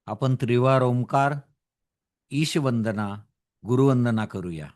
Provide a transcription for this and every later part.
आपण त्रिवार ओंकार, ईशवंदना, गुरुवंदना करूया.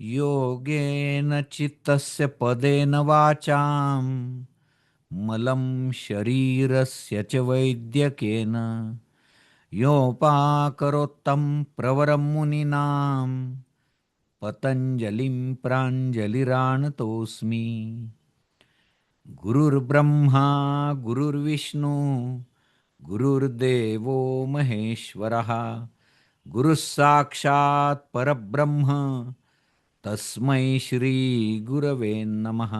योगेन चित्तस्य पदेन वाचां मलं शरीरस्य च वैद्यकेन योपाकरोत्तं प्रवरं मुनीनां पतञ्जलिं प्राञ्जलिरानतोऽस्मि। गुरुर्ब्रह्मा गुरुर्विष्णु गुरुर्देवो महेश्वरः गुरुः साक्षात् परब्रह्म तस्मै श्री गुरवे नमः।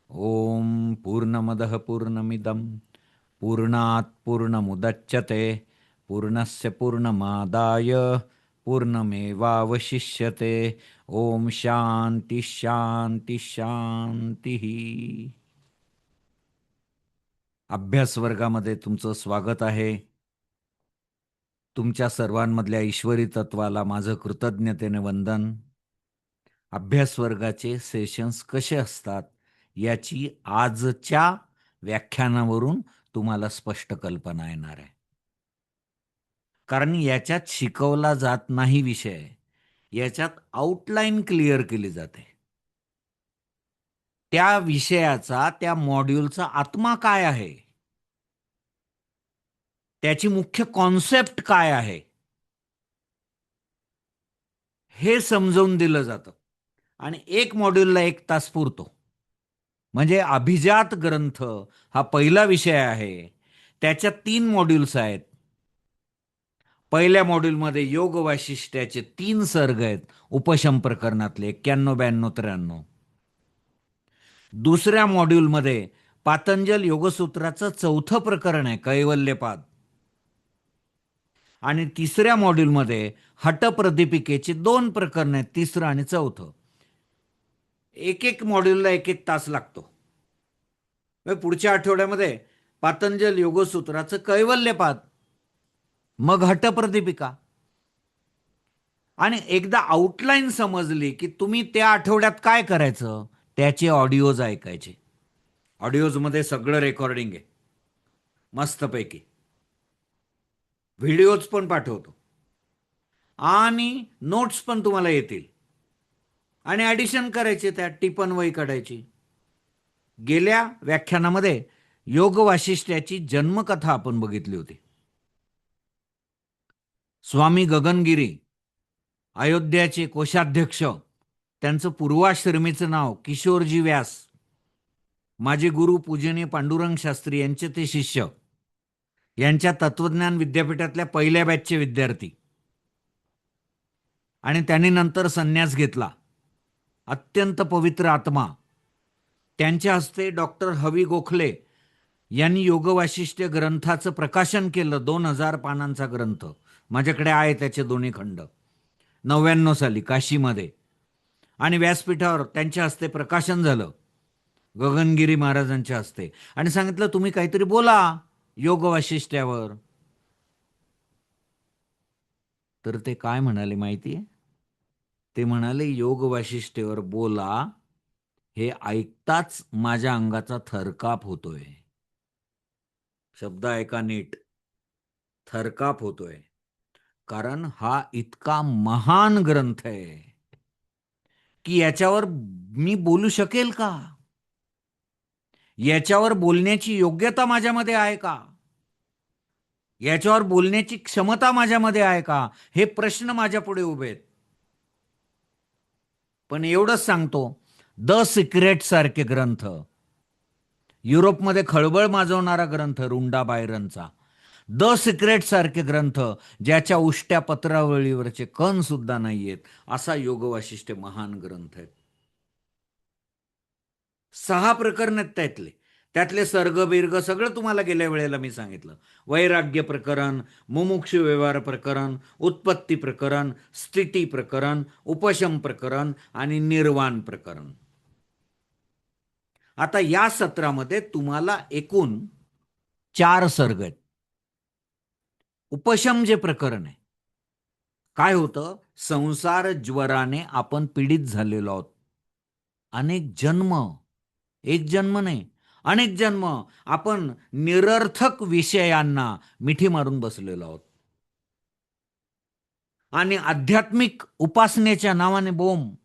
ओम पूर्णमदः पूर्णमिदं पूर्णात् पूर्णमुदच्यते पूर्णस्य पूर्णमादाय पूर्णमेवावशिष्यते। ओम शांति शांति शांती। अभ्यास वर्गामध्ये तुमचं स्वागत आहे. तुमच्या सर्वांमधल्या ईश्वरी तत्वाला माझं कृतज्ञतेने वंदन. अभ्यास वर्गाचे सेशन्स कसे असतात याची आजच्या व्याख्यानावरून तुम्हाला स्पष्ट कल्पना येणार आहे. कारण याच्यात शिकवला जात नाही विषय, याच्यात आउटलाईन क्लिअर केली जाते. त्या विषयाचा, त्या मॉड्यूलचा आत्मा काय आहे, त्याची मुख्य कॉन्सेप्ट काय आहे हे समजावून दिलं जातं. आणि एक मॉड्यूलला 1 तास पुरतो. म्हणजे अभिजात ग्रंथ हा पहिला विषय आहे. त्याच्यात 3 मॉड्यूल्स आहेत. पहिल्या मॉड्यूलमध्ये योग वाशिष्ठ्याचे 3 सर्ग आहेत, उपशम प्रकरणातले 91, 92, 93. दुसऱ्या मॉड्यूलमध्ये पातंजल योगसूत्राचं 4थं प्रकरण आहे, कैवल्यपाद. आणि तिसऱ्या मॉड्यूलमध्ये हटप्रदीपिकेची 2 प्रकरण आहेत, 3रं आणि 4थं. एक मॉड्यूलला 1 तास लागतो. पुढच्या आठवड्यामध्ये पातंजल योगसूत्राचं कैवल्यपाद, मग हटप्रदीपिका. आणि एकदा आउटलाईन समजली की तुम्ही त्या आठवड्यात काय करायचं, त्याचे ऑडिओज ऐकायचे. ऑडिओजमध्ये सगळं रेकॉर्डिंग आहे मस्तपैकी. व्हिडिओज पण पाठवतो आणि नोट्स पण तुम्हाला येतील. आणि ॲडिशन करायचे, त्यात टिप्पणवही काढायची. गेल्या व्याख्यानामध्ये योग वाशिष्ठ्याची जन्मकथा आपण बघितली होती. स्वामी गगनगिरी, अयोध्याचे कोषाध्यक्ष, त्यांचं पूर्वाश्रमीचं नाव किशोरजी व्यास, माझे गुरु पूजनीय पांडुरंग शास्त्री यांचे ते शिष्य, यांच्या तत्वज्ञान विद्यापीठातल्या पहिल्या बॅचचे विद्यार्थी. आणि त्यांनी नंतर संन्यास घेतला. अत्यंत पवित्र आत्मा. त्यांच्या हस्ते डॉक्टर हवी गोखले यांनी योग वाशिष्ठ्य ग्रंथाचं प्रकाशन केलं. 2000 पानांचा ग्रंथ माझ्याकडे आहे, त्याचे 2 खंड. 99 साली काशीमध्ये. आणि व्यासपीठावर त्यांच्या हस्ते प्रकाशन झालं, गगनगिरी महाराजांच्या हस्ते. आणि सांगितलं तुम्ही काहीतरी बोला योग वाशिष्ठ्यावर. तर ते काय म्हणाले माहितीये? ते म्हणाले योग वाशिष्ठ्यावर बोला, हे ऐकताच माझ्या अंगाचा थरकाप होतोय. शब्द ऐका नीट, थरकाप होतोय. कारण हा इतका महान ग्रंथ आहे की याच्यावर मी बोलू शकेल का? याच्यावर बोलण्याची योग्यता माझ्यामध्ये आहे का? याच्यावर बोलण्याची क्षमता माझ्यामध्ये आहे का? हे प्रश्न माझ्या पुढे उभे आहेत. पण एवढंच सांगतो, द सिक्रेट सारखे ग्रंथ, युरोपमध्ये खळबळ माजवणारा ग्रंथ रुंडा बायरनचा, द सिक्रेट सारखे ग्रंथ ज्याच्या उष्ट्या पत्रावळीवरचे कण सुद्धा नाहीयेत, असा योग वाशिष्ठ्य महान ग्रंथ आहे. 6 प्रकरण आहेत त्यातले. त्यातले सर्ग बिर्ग सगळं तुम्हाला गेल्या वेळेला मी सांगितलं. वैराग्य प्रकरण, मुमुक्षु व्यवहार प्रकरण, उत्पत्ती प्रकरण, स्थिती प्रकरण, उपशम प्रकरण आणि निर्वाण प्रकरण. आता या सत्रामध्ये तुम्हाला एकूण 4 सर्ग आहेत. उपशम जे प्रकरण आहे, काय होतं, संसार ज्वराने आपण पीडित झालेलो आहोत. अनेक जन्म, एक जन्म नाही, अनेक जन्म आपण निरर्थक विषयांना मिठी मारून बसलेलो आहोत आणि आध्यात्मिक उपासनेच्या नावाने बोंब,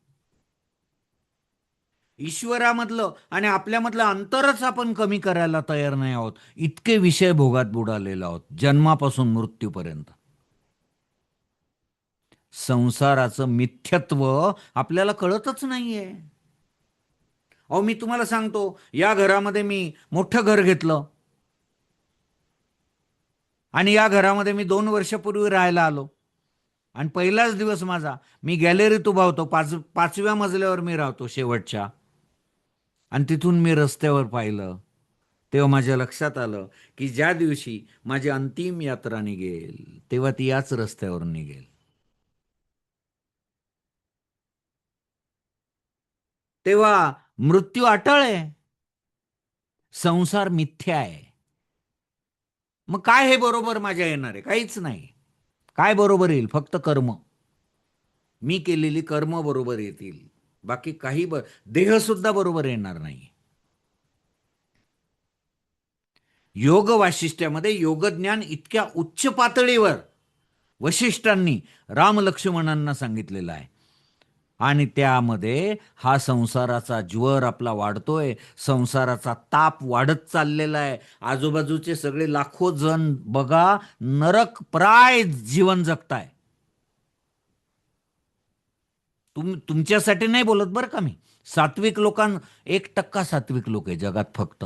ईश्वरामधलं आणि आपल्यामधलं अंतरच आपण कमी करायला तयार नाही आहोत. इतके विषय भोगात बुडालेलो आहोत जन्मापासून मृत्यूपर्यंत. संसाराचं मिथ्यत्व आपल्याला कळतच नाहीये. अहो, मी तुम्हाला सांगतो, या घरामध्ये मी मोठं घर घेतलं आणि या घरामध्ये मी 2 वर्षापूर्वी राहायला आलो आणि पहिलाच दिवस माझा, मी गॅलरीत उभा होतो, 5व्या मजल्यावर मी राहतो शेवटच्या, आणि तिथून मी रस्त्यावर पाहिलं, तेव्हा माझ्या लक्षात आलं की ज्या दिवशी माझी अंतिम यात्रा निघेल तेव्हा ती याच रस्त्यावर निघेल. तेव्हा मृत्यू अटळ आहे, संसार मिथ्या आहे. मग काय हे बरोबर माझ्या येणार आहे? काहीच नाही. काय बरोबर येईल? फक्त कर्म. मी केलेली कर्म बरोबर येतील, बाकी काही देह सुद्धा बरोबर येणार नाही. योग वाशिष्ठ्यामध्ये योगज्ञान इतक्या उच्च पातळीवर वशिष्ठांनी राम लक्ष्मणांना सांगितलेलं आहे आणि त्यामध्ये हा संसाराचा ज्वर आपला वाढतोय, संसाराचा ताप वाढत चाललेला आहे. आजूबाजूचे सगळे लाखो जण बघा नरक प्राय जीवन जगताय. तुमच्यासाठी नाही बोलत बरं का मी. सात्विक 1% सात्विक लोक आहे जगात, फक्त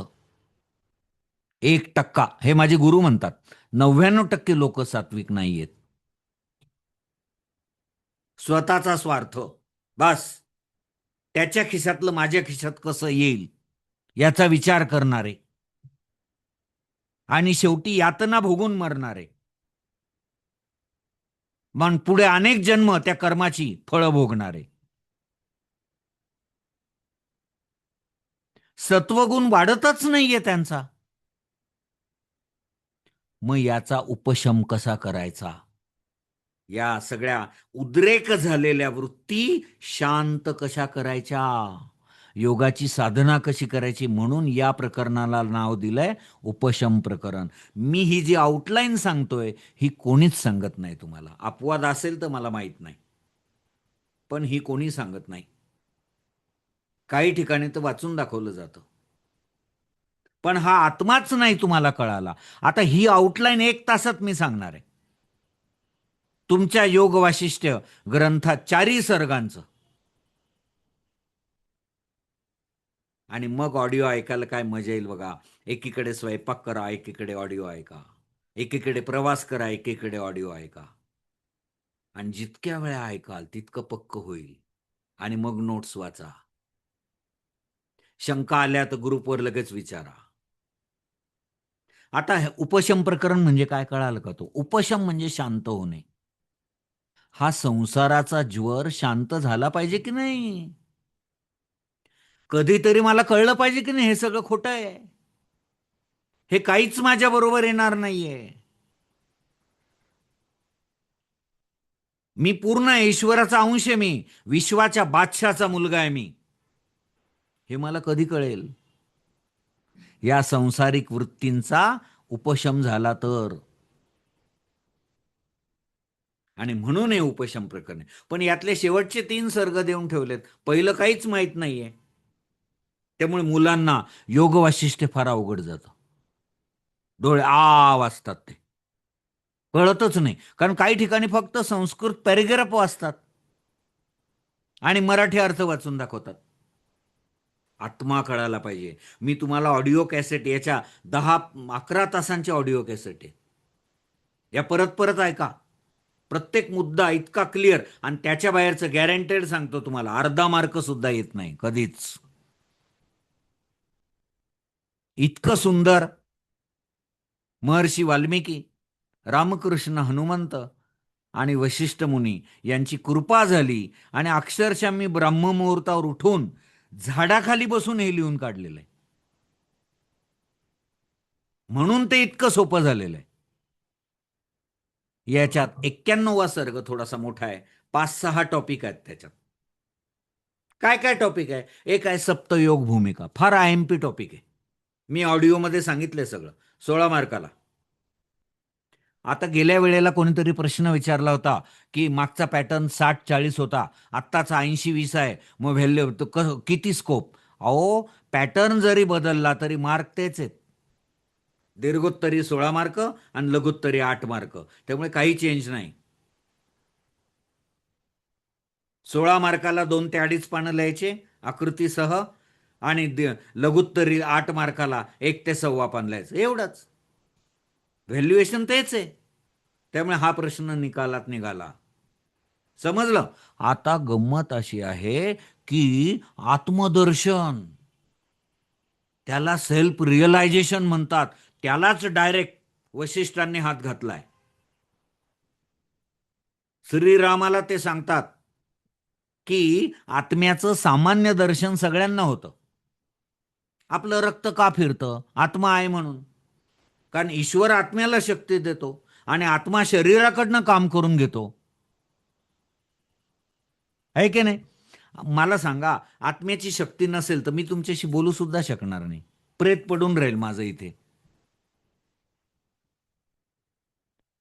1%. हे माझे गुरु म्हणतात 99% लोक सात्विक नाहीयेत. स्वतःचा स्वार्थ, बस, त्याच्या खिशातलं माझ्या खिशात कसं येईल याचा विचार करणारे आणि शेवटी यातना भोगून मरणारे, मग पुढे अनेक जन्म त्या कर्माची फळं भोगणारे. सत्वगुण वाढतच नाहीये त्यांचा. मग याचा उपशम कसा करायचा? या सगळ्या उद्रेक झालेल्या वृत्ती शांत कशा करायच्या, योगाची साधना कशी करायची, म्हणून या प्रकरणाला नाव दिलंय उपशम प्रकरण. मी ही जी आउटलाईन सांगतोय ही कोणीच सांगत नाही तुम्हाला. अपवाद असेल तर मला माहित नाही, पण ही कोणी सांगत नाही. काही ठिकाणी तर वाचून दाखवलं जातं, पण हा आत्माच नाही तुम्हाला कळाला. आता ही आउटलाईन 1 तासात मी सांगणार आहे तुमच्या योग वाशिष्ठ्य ग्रंथात 4 सर्गांचं. आणि मग ऑडिओ ऐकायला काय मजा येईल बघा. एकीकडे स्वयंपाक करा, एकीकडे ऑडिओ ऐका, एकीकडे प्रवास करा, एकीकडे ऑडिओ ऐका, आणि जितक्या वेळा ऐकाल तितकं पक्क होईल. आणि मग नोट्स वाचा. शंका आल्या तर ग्रुपवर लगेच विचारा. आता उपशम प्रकरण म्हणजे काय कळालं का? तो उपशम म्हणजे शांत होणे. हा संसाराचा ज्वर शांत झाला पाहिजे की नाही? कधीतरी मला कळलं पाहिजे की नाही हे सगळं खोटं आहे, हे काहीच माझ्या बरोबर येणार नाहीये, मी पूर्ण ईश्वराचा अंश आहे, मी विश्वाच्या बादशाचा मुलगा आहे मी, हे मला कधी कळेल? या संसारिक वृत्तींचा उपशम झाला तर. आणि म्हणून हे उपशम प्रकरण. पण यातले शेवटचे 3 सर्ग देऊन ठेवलेत, पहिलं काहीच माहित नाहीये. त्यामुळे मुलांना योग वाशिष्ठ्य फार अवघड जातं. डोळे वाचतात, ते कळतच नाही. कारण काही ठिकाणी फक्त संस्कृत पॅरेग्राफ वाचतात आणि मराठी अर्थ वाचून दाखवतात. आत्मा कळायला पाहिजे. मी तुम्हाला ऑडिओ कॅसेट, याच्या 10-11 तासांच्या ऑडिओ कॅसेट आहे, या परत परत ऐका. प्रत्येक मुद्दा इतका क्लिअर, आणि त्याच्या बाहेरचं गॅरंटेड सांगतो तुम्हाला, अर्धा मार्क सुद्धा येत नाही कधीच. इतकं सुंदर महर्षी वाल्मिकी, रामकृष्ण, हनुमंत आणि वशिष्ठ मुनी यांची कृपा झाली आणि अक्षरशः मी ब्रह्ममुहूर्तावर उठून झाडाखाली बसून हे लिहून काढलेलं आहे. म्हणून ते इतकं सोपं झालेलं आहे. याच्यात 91वा सर्ग थोडासा मोठा आहे. 5-6 टॉपिक आहेत त्याच्यात. काय काय टॉपिक आहे? एक आहे सप्तयोग भूमिका, फार IMP टॉपिक आहे. मी ऑडिओमध्ये सांगितलंय सगळं. 16 मार्काला. आता गेल्या वेळेला कोणीतरी प्रश्न विचारला होता की मागचा पॅटर्न 60-40 होता, आत्ताचा 80-20 आहे, मग व्हॅल्यू किती स्कोप? अहो, पॅटर्न जरी बदलला तरी मार्क तेच आहेत. दीर्घोत्तरी 16 मार्क आणि लघुत्तरी 8 मार्क. त्यामुळे काही चेंज नाही. 16 मार्काला 2 ते 2.5 पानं लिहायचे आकृतीसह आणि लघुत्तरी 8 मार्काला 1 ते 1.25 पान लिहायचं, एवढंच. व्हॅल्युएशन तेच आहे. त्यामुळे हा प्रश्न निकालात निघाला. समजलं? आता गंमत अशी आहे की आत्मदर्शन, त्याला सेल्फ रिअलायझेशन म्हणतात, त्यालाच डायरेक्ट वशिष्ठांनी हात घातलाय. श्रीरामाला ते सांगतात की आत्म्याचं सामान्य दर्शन सगळ्यांना होतं. आपलं रक्त का फिरतं? आत्मा आहे म्हणून. कारण ईश्वर आत्म्याला शक्ती देतो आणि आत्मा शरीराकडनं काम करून घेतो, आहे की नाही? मला सांगा, आत्म्याची शक्ती नसेल तर मी तुमच्याशी बोलू सुद्धा शकणार नाही. प्रेत पडून राहील माझं इथे.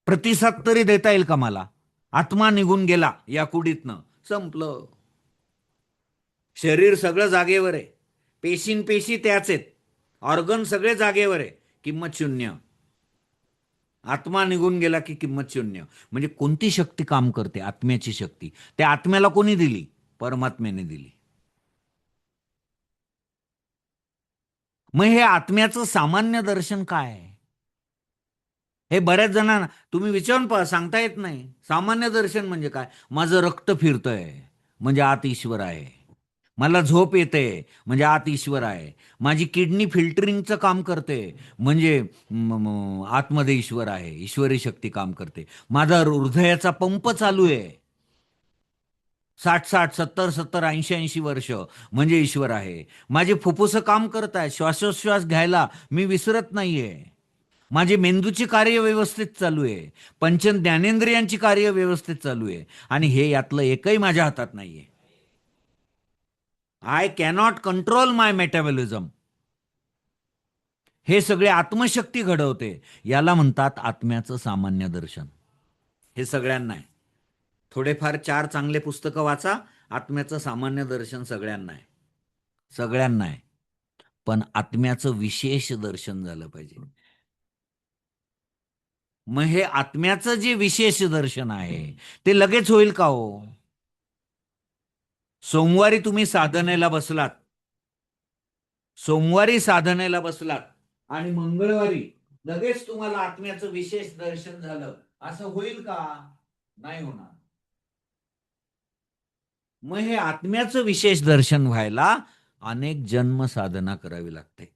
प्रतिसाद तरी देता येईल का मला? आत्मा निघून गेला या कुडीतनं, संपलं. शरीर सगळं जागेवर आहे, पेशी त्याच आहेत, ऑर्गन सगळे जागेवर आहे, किंमत शून्य. आत्मा निघून गेला की किंमत शून्य. म्हणजे कोणती शक्ती काम करते? आत्म्याची शक्ती. त्या आत्म्याला कोणी दिली? परमात्म्याने दिली. मग हे आत्म्याचं सामान्य दर्शन काय आहे? हे बऱ्याच जणांना तुम्ही विचारून पहा, सांगता येत नाही. सामान्य दर्शन म्हणजे काय? माझं रक्त फिरतंय म्हणजे आत ईश्वर आहे. मला झोप येते म्हणजे आत ईश्वर आहे. माझी किडनी फिल्टरिंगचं काम करते म्हणजे आतमध्ये ईश्वर आहे, ईश्वरी शक्ती काम करते. माझा हृदयाचा पंप चालू आहे 60-60, 70-70, 80-80 वर्ष म्हणजे ईश्वर आहे. माझे फुफ्फुस काम करत आहे, श्वासोश्वास घ्यायला मी विसरत नाहीये. माझी मेंदूची कार्य व्यवस्थित चालू आहे, पंच ज्ञानेंद्रियांची कार्य व्यवस्थित चालू आहे आणि हे यातलं एकही माझ्या हातात नाहीये. I cannot control my metabolism. हे सगळे आत्मशक्ती घडवते. याला म्हणतात आत्म्याचं सामान्य दर्शन. हे सगळ्यांना आहे. थोडेफार 4 चांगले पुस्तकं वाचा. आत्म्याचं सामान्य दर्शन सगळ्यांना आहे. सगळ्यांना आहे. पण आत्म्याचं विशेष दर्शन झालं पाहिजे. मग हे आत्म्याचं जे विशेष दर्शन आहे ते लगेच होईल का हो? सोमवारी तुम्ही साधनेला बसलात, सोमवारी साधनेला बसलात आणि मंगळवारी लगेच तुम्हाला आत्म्याचं विशेष दर्शन झालं, असं होईल का? नाही होणार. मग हे आत्म्याचं विशेष दर्शन व्हायला अनेक जन्म साधना करावी लागते.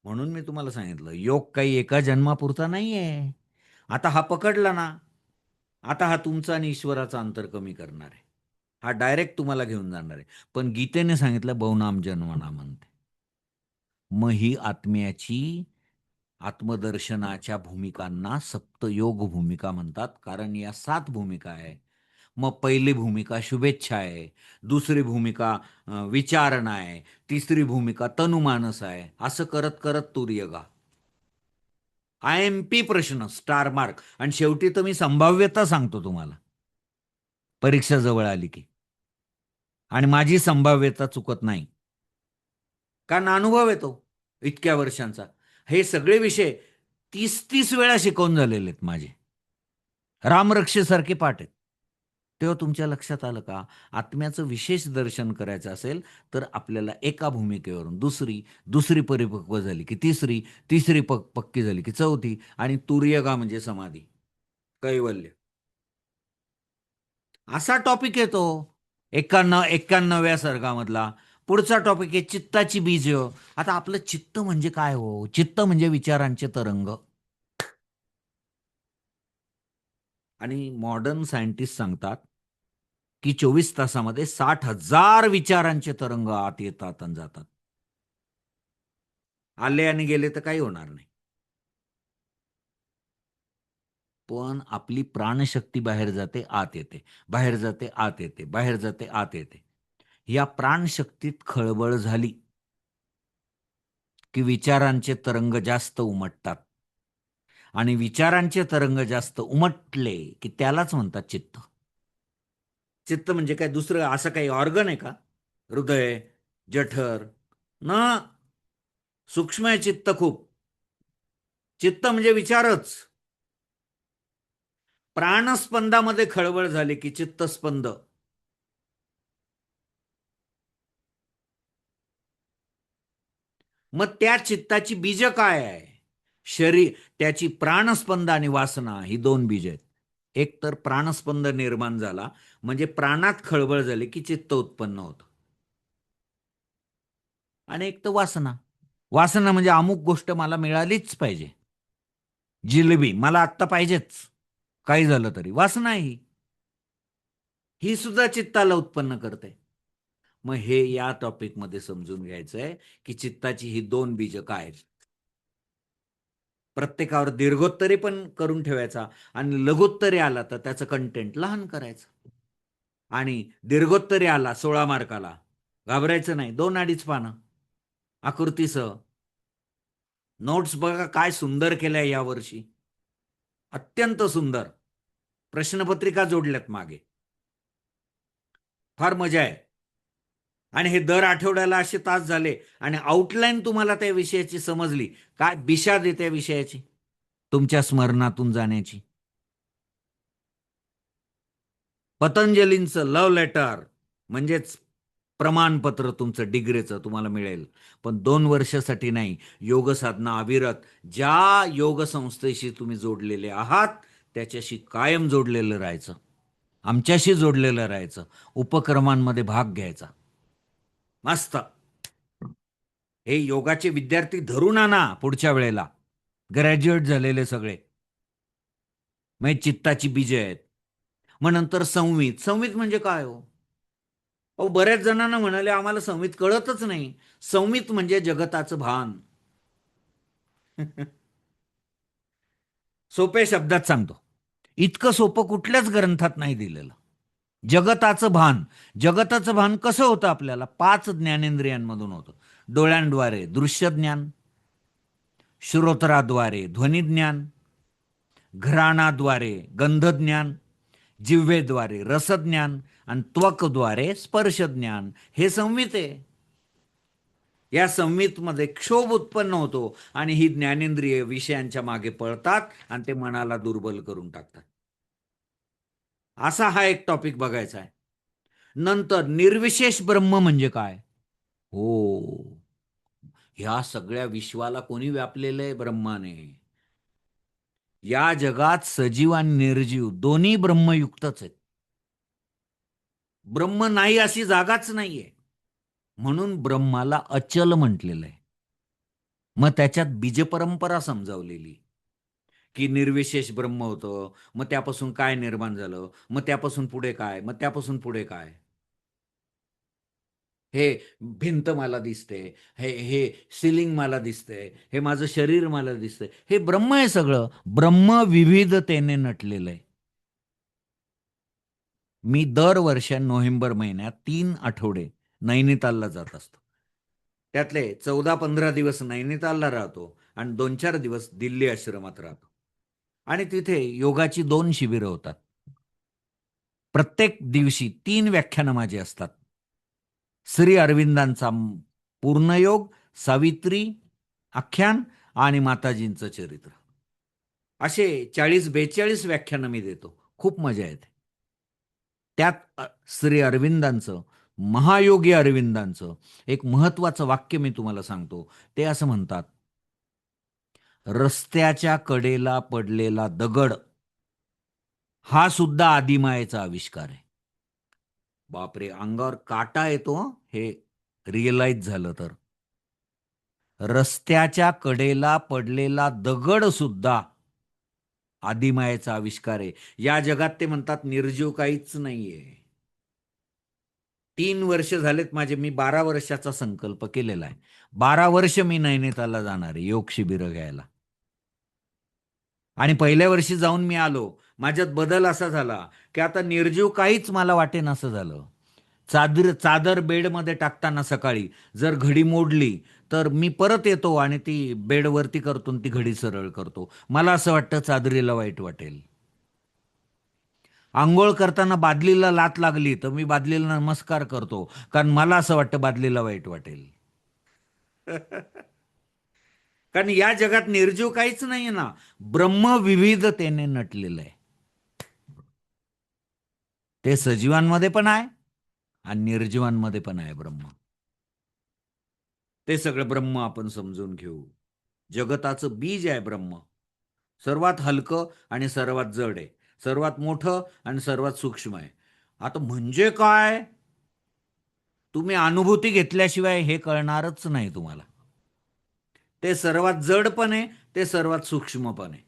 म्हणून मी तुम्हाला सांगितलं, योग काही एका जन्मापुरता नाहीये. आता हा पकडला ना, आता हा तुमचा आणि ईश्वराचा अंतर कमी करणार आहे. हा डायरेक्ट तुम्हाला घेऊन जाणार आहे. पण गीतेने सांगितलं बहुनाम जन्मना म्हणते. मग ही आत्म्याची आत्मदर्शनाच्या भूमिकांना सप्तयोग भूमिका म्हणतात. कारण या 7 भूमिका आहे. मग पहिली भूमिका शुभेच्छा आहे, दुसरी भूमिका विचारणा आहे, तिसरी भूमिका तनुमानस आहे. असं करत करत तुर्यगा. IMP प्रश्न, स्टार मार्क. आणि शेवटी तर मी संभाव्यता सांगतो तुम्हाला, परीक्षा जवळ आली की. आणि माझी संभाव्यता चुकत नाही, कारण अनुभव येतो इतक्या वर्षांचा. हे सगळे विषय 30-30 वेळा शिकवून झालेले आहेत माझे. रामरक्षेसारखे पाठ आहेत. तेव्हा तुमच्या लक्षात आलं का? आत्म्याचं विशेष दर्शन करायचं असेल तर आपल्याला एका भूमिकेवरून दुसरी, दुसरी परिपक्व झाली की तिसरी, तिसरी पक्की झाली की चौथी, आणि तुर्यगा म्हणजे समाधी, कैवल्य. असा टॉपिक येतो 91व्या सर्गामधला. पुढचा टॉपिक आहे चित्ताची बीज. आता आपलं चित्त म्हणजे काय हो? चित्त म्हणजे विचारांचे तरंग. आणि मॉडर्न सायंटिस्ट सांगतात की 24 तासामध्ये 60,000 विचारांचे तरंग आत येतात आणि जातात. आले आणि गेले तर काही होणार नाही. पण आपली प्राणशक्ती बाहेर जाते, आत येते, बाहेर जाते, आत येते, बाहेर जाते, आत येते. या प्राणशक्तीत खळबळ झाली की विचारांचे तरंग जास्त उमटतात. आणि विचारांचे तरंग जास्त उमटले की त्यालाच म्हणतात चित्त. चित्त म्हणजे काय दुसरं असं काही ऑर्गन आहे का? हृदय, जठर ना, सूक्ष्म आहे चित्त खूप. चित्त म्हणजे विचारच. प्राणस्पंदामध्ये खळबळ झाली की चित्तस्पंद. मग त्या चित्ताची बीज काय आहे? शरीर, त्याची प्राणस्पंद आणि वासना ही दोन बीज आहेत. एक तर प्राणस्पंद निर्माण झाला म्हणजे प्राणात खळबळ झाली की चित्त उत्पन्न होतं. आणि एक तर वासना. वासना म्हणजे अमुक गोष्ट मला मिळालीच पाहिजे. जिलेबी मला आत्ता पाहिजेच, काही झालं तरी. वासना ही सुद्धा चित्ताला उत्पन्न करते. मग हे या टॉपिकमध्ये समजून घ्यायचंय की चित्ताची ही दोन बीज काय आहेत. प्रत्येकावर दीर्घोत्तरी पण करून ठेवायचा आणि लघुत्तरी आला तर त्याचं कंटेंट लहान करायचं. आणि दीर्घोत्तरी आला 16 मार्काला, घाबरायचं नाही. 2-2.5 पानं आकृतीसह. नोट्स बघा काय सुंदर केलंय यावर्षी, अत्यंत सुंदर. प्रश्नपत्रिका जोडल्यात मागे, फार मजा आहे. आणि हे दर आठवड्याला असे तास झाले आणि आउटलाईन तुम्हाला त्या विषयाची समजली. काय बिशाद आहे त्या विषयाची तुमच्या स्मरणातून जाण्याची. पतंजलींचं लव्ह लेटर म्हणजेच प्रमाणपत्र तुमचं डिग्रीचं तुम्हाला मिळेल. पण 2 वर्षासाठी नाही. योग साधना अविरत. ज्या योग संस्थेशी तुम्ही जोडलेले आहात त्याच्याशी कायम जोडलेलं राहायचं. आमच्याशी जोडलेलं राहायचं. उपक्रमांमध्ये भाग घ्यायचा. मस्त. हे योगाचे विद्यार्थी धरून आणा पुढच्या वेळेला. ग्रॅज्युएट झालेले सगळे. मग चित्ताची बीज आहेत. मग नंतर संवित. संवित म्हणजे काय हो? अहो, बऱ्याच जणांना म्हणाले आम्हाला संवित कळतच नाही. संवित म्हणजे जगताचं भान. सोप्या शब्दात सांगतो. इतकं सोपं कुठल्याच ग्रंथात नाही दिलेलं. जगताचं भान. जगताचं भान कसं होतं आपल्याला? 5 ज्ञानेंद्रियांमधून होतं. डोळ्यांद्वारे दृश्य ज्ञान, श्रोत्राद्वारे ध्वनी ज्ञान, घ्राणाद्वारे गंधज्ञान, जिव्हेद्वारे रसज्ञान आणि त्वकद्वारे स्पर्शज्ञान. हे संवित आहे. या संवितमध्ये क्षोभ उत्पन्न होतो आणि ही ज्ञानेंद्रिय विषयांच्या मागे पळतात आणि ते मनाला दुर्बल करून टाकतात. असा हा एक टॉपिक बघायचा आहे. नंतर निर्विशेष ब्रह्म म्हणजे काय? हो, ह्या सगळ्या विश्वाला कोणी व्यापलेलं आहे? ब्रह्माने. या जगात सजीव आणि निर्जीव दोन्ही ब्रह्मयुक्तच आहेत. ब्रह्म नाही अशी जागाच नाहीये. म्हणून ब्रह्माला अचल म्हटलेलं आहे. मग त्याच्यात बीजपरंपरा समजावलेली की निर्विशेष ब्रह्म होतं. मग त्यापासून काय निर्माण झालं, मग त्यापासून पुढे काय, मग त्यापासून पुढे काय. हे भिंत मला दिसते, हे सिलिंग मला दिसतंय, हे माझं शरीर मला दिसतंय, हे ब्रह्म आहे सगळं. ब्रह्म विविधतेने नटलेलं आहे. मी दरवर्षी नोव्हेंबर महिन्यात 3 आठवडे नैनितालला जात असतो. त्यातले 14-15 दिवस नैनितालला राहतो आणि 2-4 दिवस दिल्ली आश्रमात राहतो. आणि तिथे योगाची 2 शिबिरं होतात. प्रत्येक दिवशी 3 व्याख्यानं माझी असतात. श्री अरविंदांचा पूर्णयोग, सावित्री आख्यान आणि माताजींचं चरित्र. असे 40-42 व्याख्यानं मी देतो. खूप मजा येते. त्यात श्री अरविंदांचं, महायोगी अरविंदांचं एक महत्वाचं वाक्य मी तुम्हाला सांगतो. ते असं म्हणतात, रस्त्याच्या कडेला पडलेला दगड हा सुद्धा आदिमायेचा आविष्कार आहे. बापरे, अंगावर काटा येतो हे रिअलाइज झालं तर रस्त्याच्या कडेला पडलेला दगड सुद्धा आदिमायेचा आविष्कार आहे. या जगात ते म्हणतात निर्जीव काहीच नाहीये. 3 वर्ष झालेत माझे, मी 12 वर्षाचा संकल्प केलेला आहे. 12 वर्ष मी नैनितालला जाणार आहे योग शिबिर घ्यायला. आणि पहिल्या वर्षी जाऊन मी आलो. माझ्यात बदल असा झाला की आता निर्जीव काहीच मला वाटेन असं झालं. चादर चादर बेडमध्ये टाकताना सकाळी जर घडी मोडली तर मी परत येतो आणि ती बेडवरती करतो आणि ती घडी सरळ करतो. मला असं वाटतं चादरीला वाईट वाटेल. आंघोळ करताना बादलीला लात लागली तर मी बादलीला नमस्कार करतो, कारण मला असं वाटतं बादलीला वाईट वाटेल. कारण या जगात निर्जीव काहीच नाहीये ना, ब्रह्म विविधतेने नटलेलं आहे. ते सजीवांमध्ये पण आहे आणि निर्जीवांमध्ये पण आहे ब्रह्म. ते सगळं ब्रह्म आपण समजून घेऊ. जगताचं बीज आहे ब्रह्म. सर्वात हलकं आणि सर्वात जड आहे, सर्वात मोठं आणि सर्वात सूक्ष्म आहे. आता म्हणजे काय, तुम्ही अनुभूती घेतल्याशिवाय हे कळणारच नाही तुम्हाला. ते सर्वात जड पण आहे, ते सर्वात सूक्ष्म पण आहे.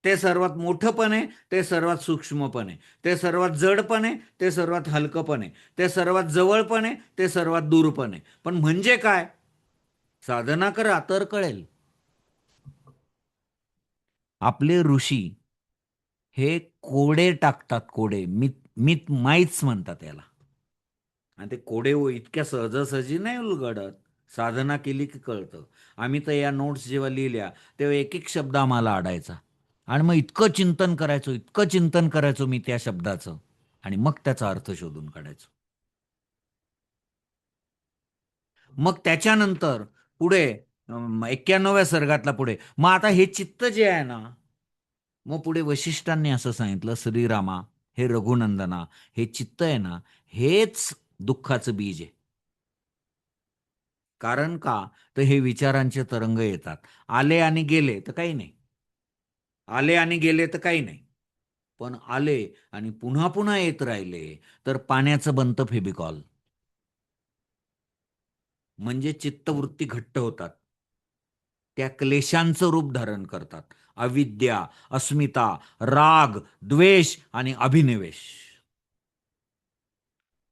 ते सर्वात मोठं पण आहे, ते सर्वात सूक्ष्म पण आहे. ते सर्वात जड पण आहे, ते सर्वात हलकं पण आहे. ते सर्वात जवळ पण आहे, ते सर्वात दूर पण आहे. पण म्हणजे काय, साधना करा तर कळेल. आपले ऋषी हे कोडे टाकतात, कोडे मित माईच म्हणतात याला. आणि ते कोडे इतक्या सहजासहजी नाही उलगडत. साधना केली की कळतं. आम्ही तर या नोट्स जेव्हा लिहिल्या तेव्हा एक एक शब्द आम्हाला आडायचा आणि मग इतकं चिंतन करायचो, इतकं चिंतन करायचो मी त्या शब्दाचं, आणि मग त्याचा अर्थ शोधून काढायचो. मग त्याच्यानंतर पुढे 91व्या सर्गातला पुढे मग आता हे चित्त जे आहे ना, मग पुढे वशिष्ठांनी असं सांगितलं, श्रीरामा हे रघुनंदना, हे चित्त आहे ना, हेच दुःखाचं बीज आहे. कारण का, तर हे विचारांचे तरंग येतात. आले आणि गेले तर काही नाही, आले आणि गेले तर काही नाही. पण आले आणि पुन्हा पुन्हा येत राहिले तर पाण्याचं बनतं फेबिकॉल. म्हणजे चित्तवृत्ती घट्ट होतात, त्या क्लेशांचं रूप धारण करतात. अविद्या, अस्मिता, राग, द्वेष आणि अभिनिवेश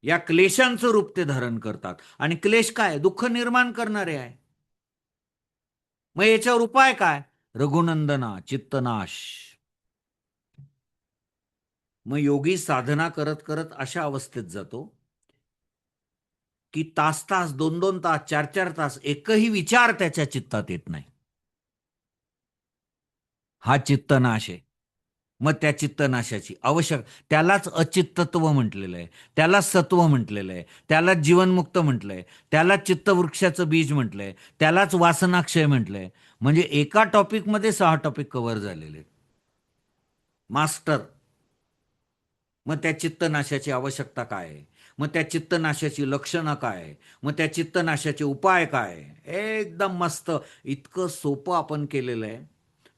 या क्लेशांचं रूप ते धारण करतात. आणि क्लेश काय, दुःख निर्माण करणारे आहे. मग याच्यावर उपाय काय, रघुनंदना चित्तनाश. मग योगी साधना करत करत अशा अवस्थेत जातो की तास तास, 2-2 तास, 4-4 तास एकही विचार त्याच्या चित्तात येत नाही. हा चित्तनाश आहे. मग त्या चित्तनाशाची आवश्यक, त्यालाच अचित्तत्व म्हटलेलं आहे, त्यालाच सत्व म्हटलेलं आहे, त्यालाच जीवनमुक्त म्हटलंय, त्यालाच चित्तवृक्षाचं बीज म्हटलंय, त्यालाच वासनाक्षय म्हटलंय. म्हणजे एका टॉपिकमध्ये 6 टॉपिक कव्हर झालेले आहेत. मास्टर. मग त्या चित्तनाशाची आवश्यकता काय आहे, मग त्या चित्तनाशाची लक्षणं काय आहे, मग त्या चित्तनाशाचे उपाय काय आहे? एकदम मस्त, इतकं सोपं आपण केलेलं आहे.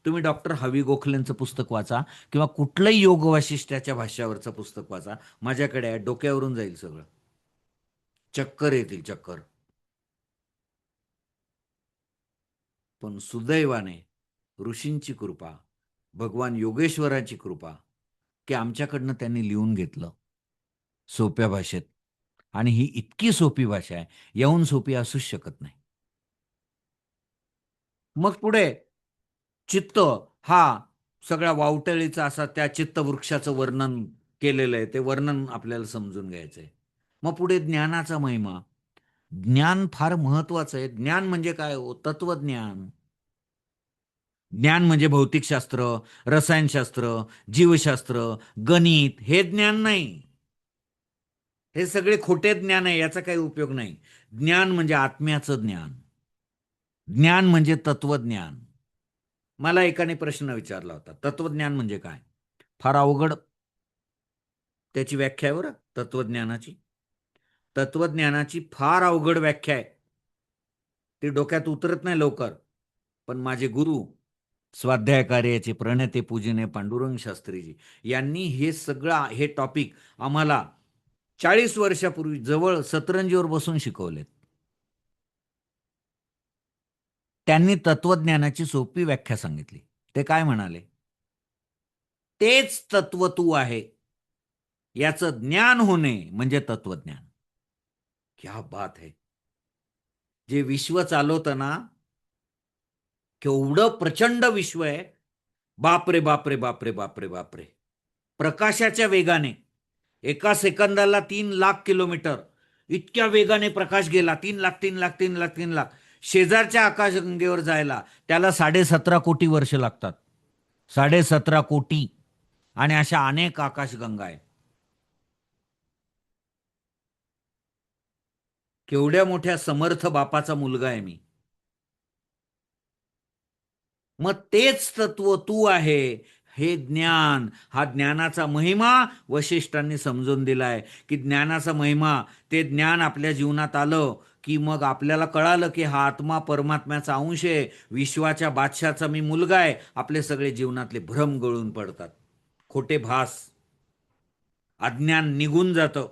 तुम्ही डॉक्टर हवी गोखलेंचं पुस्तक वाचा किंवा कुठलंही योग वाशिष्ठाच्या भाष्यावरचं पुस्तक वाचा. माझ्याकडे आहे, डोक्यावरून जाईल सगळं. चक्कर येतील, चक्कर. पण सुदैवाने ऋषींची कृपा, भगवान योगेश्वराची कृपा, की आमच्याकडनं त्यांनी लिहून घेतलं सोप्या भाषेत. आणि ही इतकी सोपी भाषा आहे, याहून सोपी असूच शकत नाही. मग पुढे चित्त हा सगळ्या वावटळीचा असा त्या चित्तवृक्षाचं वर्णन केलेलं आहे, ते वर्णन आपल्याला समजून घ्यायचंय. मग पुढे ज्ञानाचा महिमा. ज्ञान फार महत्वाचं आहे. ज्ञान म्हणजे काय हो, तत्वज्ञान. ज्ञान म्हणजे भौतिकशास्त्र, रसायनशास्त्र, जीवशास्त्र, गणित हे ज्ञान नाही. हे सगळे खोटे ज्ञान आहे, याचा काही उपयोग नाही. ज्ञान म्हणजे आत्म्याचं ज्ञान. ज्ञान म्हणजे तत्वज्ञान. मला एकाने प्रश्न विचारला होता, तत्वज्ञान म्हणजे काय? फार अवघड त्याची व्याख्या आहे बरं, तत्वज्ञानाची. तत्वज्ञानाची फार अवघड व्याख्या आहे, ती डोक्यात उतरत नाही लवकर. पण माझे गुरु, स्वाध्याय कार्याचे प्रणेते पूजनीय पांडुरंग शास्त्रीजी यांनी हे सगळं हे टॉपिक आम्हाला 40 वर्षापूर्वी जवळ सतरंजीवर बसून शिकवलेत. त्यांनी तत्वज्ञानाची सोपी व्याख्या सांगितली. ते काय म्हणाले? तेच तत्व तू आहे, याचं ज्ञान होणे म्हणजे तत्वज्ञान. क्या बात है. जे विश्व चालवतं ना, केवढं प्रचंड विश्व आहे. बापरे बापरे बापरे बापरे बापरे. प्रकाशाच्या वेगाने एका सेकंदाला 3 लाख किलोमीटर इतक्या वेगाने प्रकाश गेला. 3 लाख 3 लाख 3 लाख 3 लाख. शेजारच्या आकाशगंगेवर जायला त्याला 17.5 कोटी वर्ष लागतात. 17.5 कोटी. आणि अशा अनेक आकाशगंगा आहेत. केवढ्या मोठ्या समर्थ बापाचा मुलगा आहे मी. मग तेच तत्व तू आहे, हे ज्ञान, हा ज्ञानाचा महिमा वशिष्ठांनी समजून दिलाय. की ज्ञानाचा महिमा, ते ज्ञान आपल्या जीवनात आलं की मग आपल्याला कळालं की हा आत्मा परमात्म्याचा अंश आहे, विश्वाच्या बादशाचा मी मुलगा आहे. आपले सगळे जीवनातले भ्रम गळून पडतात, खोटे भास, अज्ञान निघून जातं,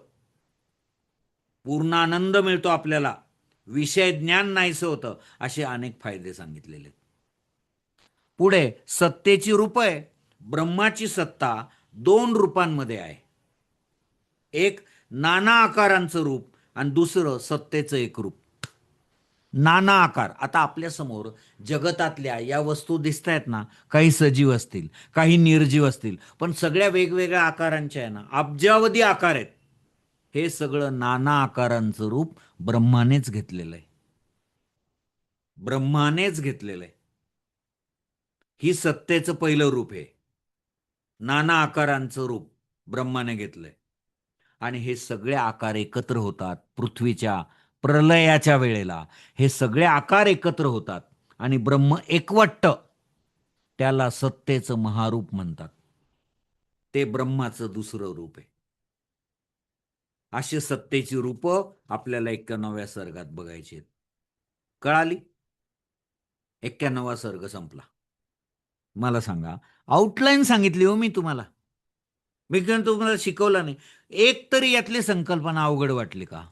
पूर्ण आनंद मिळतो आपल्याला, विषय ज्ञान नाहीसं होतं. असे अनेक फायदे सांगितलेले. पुढे सत्तेची रूप आहे. ब्रह्माची सत्ता 2 रूपांमध्ये आहे. एक नाना आकारांचं रूप आणि दुसरं सत्तेचं एक रूप. नाना आकार. आता आपल्या समोर जगतातल्या या वस्तू दिसत आहेत ना, काही सजीव असतील, काही निर्जीव असतील, पण सगळ्या वेगवेगळ्या आकारांच्या आहे ना, अब्जावधी आकार आहेत. हे सगळं नाना आकारांचं रूप ब्रह्मानेच घेतलेलं आहे. ब्रह्मानेच घेतलेलं आहे. ही सत्तेचं पहिलं रूप आहे. नाना आकारांचं रूप ब्रह्माने घेतलंय. आणि हे सगळे आकार एकत्र होतात पृथ्वीच्या प्रलयाच्या वेळेला. हे सगळे आकार एकत्र होतात आणि ब्रह्म एकवटतं. त्याला सत्तेचं महारूप म्हणतात. ते ब्रह्माचं दुसरं रूप आहे. अशी सत्तेची रूप आपल्याला 91व्या सर्गात बघायची आहेत. कळाली? 91वा सर्ग संपला. मला सांगा, आउटलाईन सांगितली हो मी तुम्हाला. मी तुम्हाला शिकवलं नाही. एक तरी यातली संकल्पना अवघड वाटली का?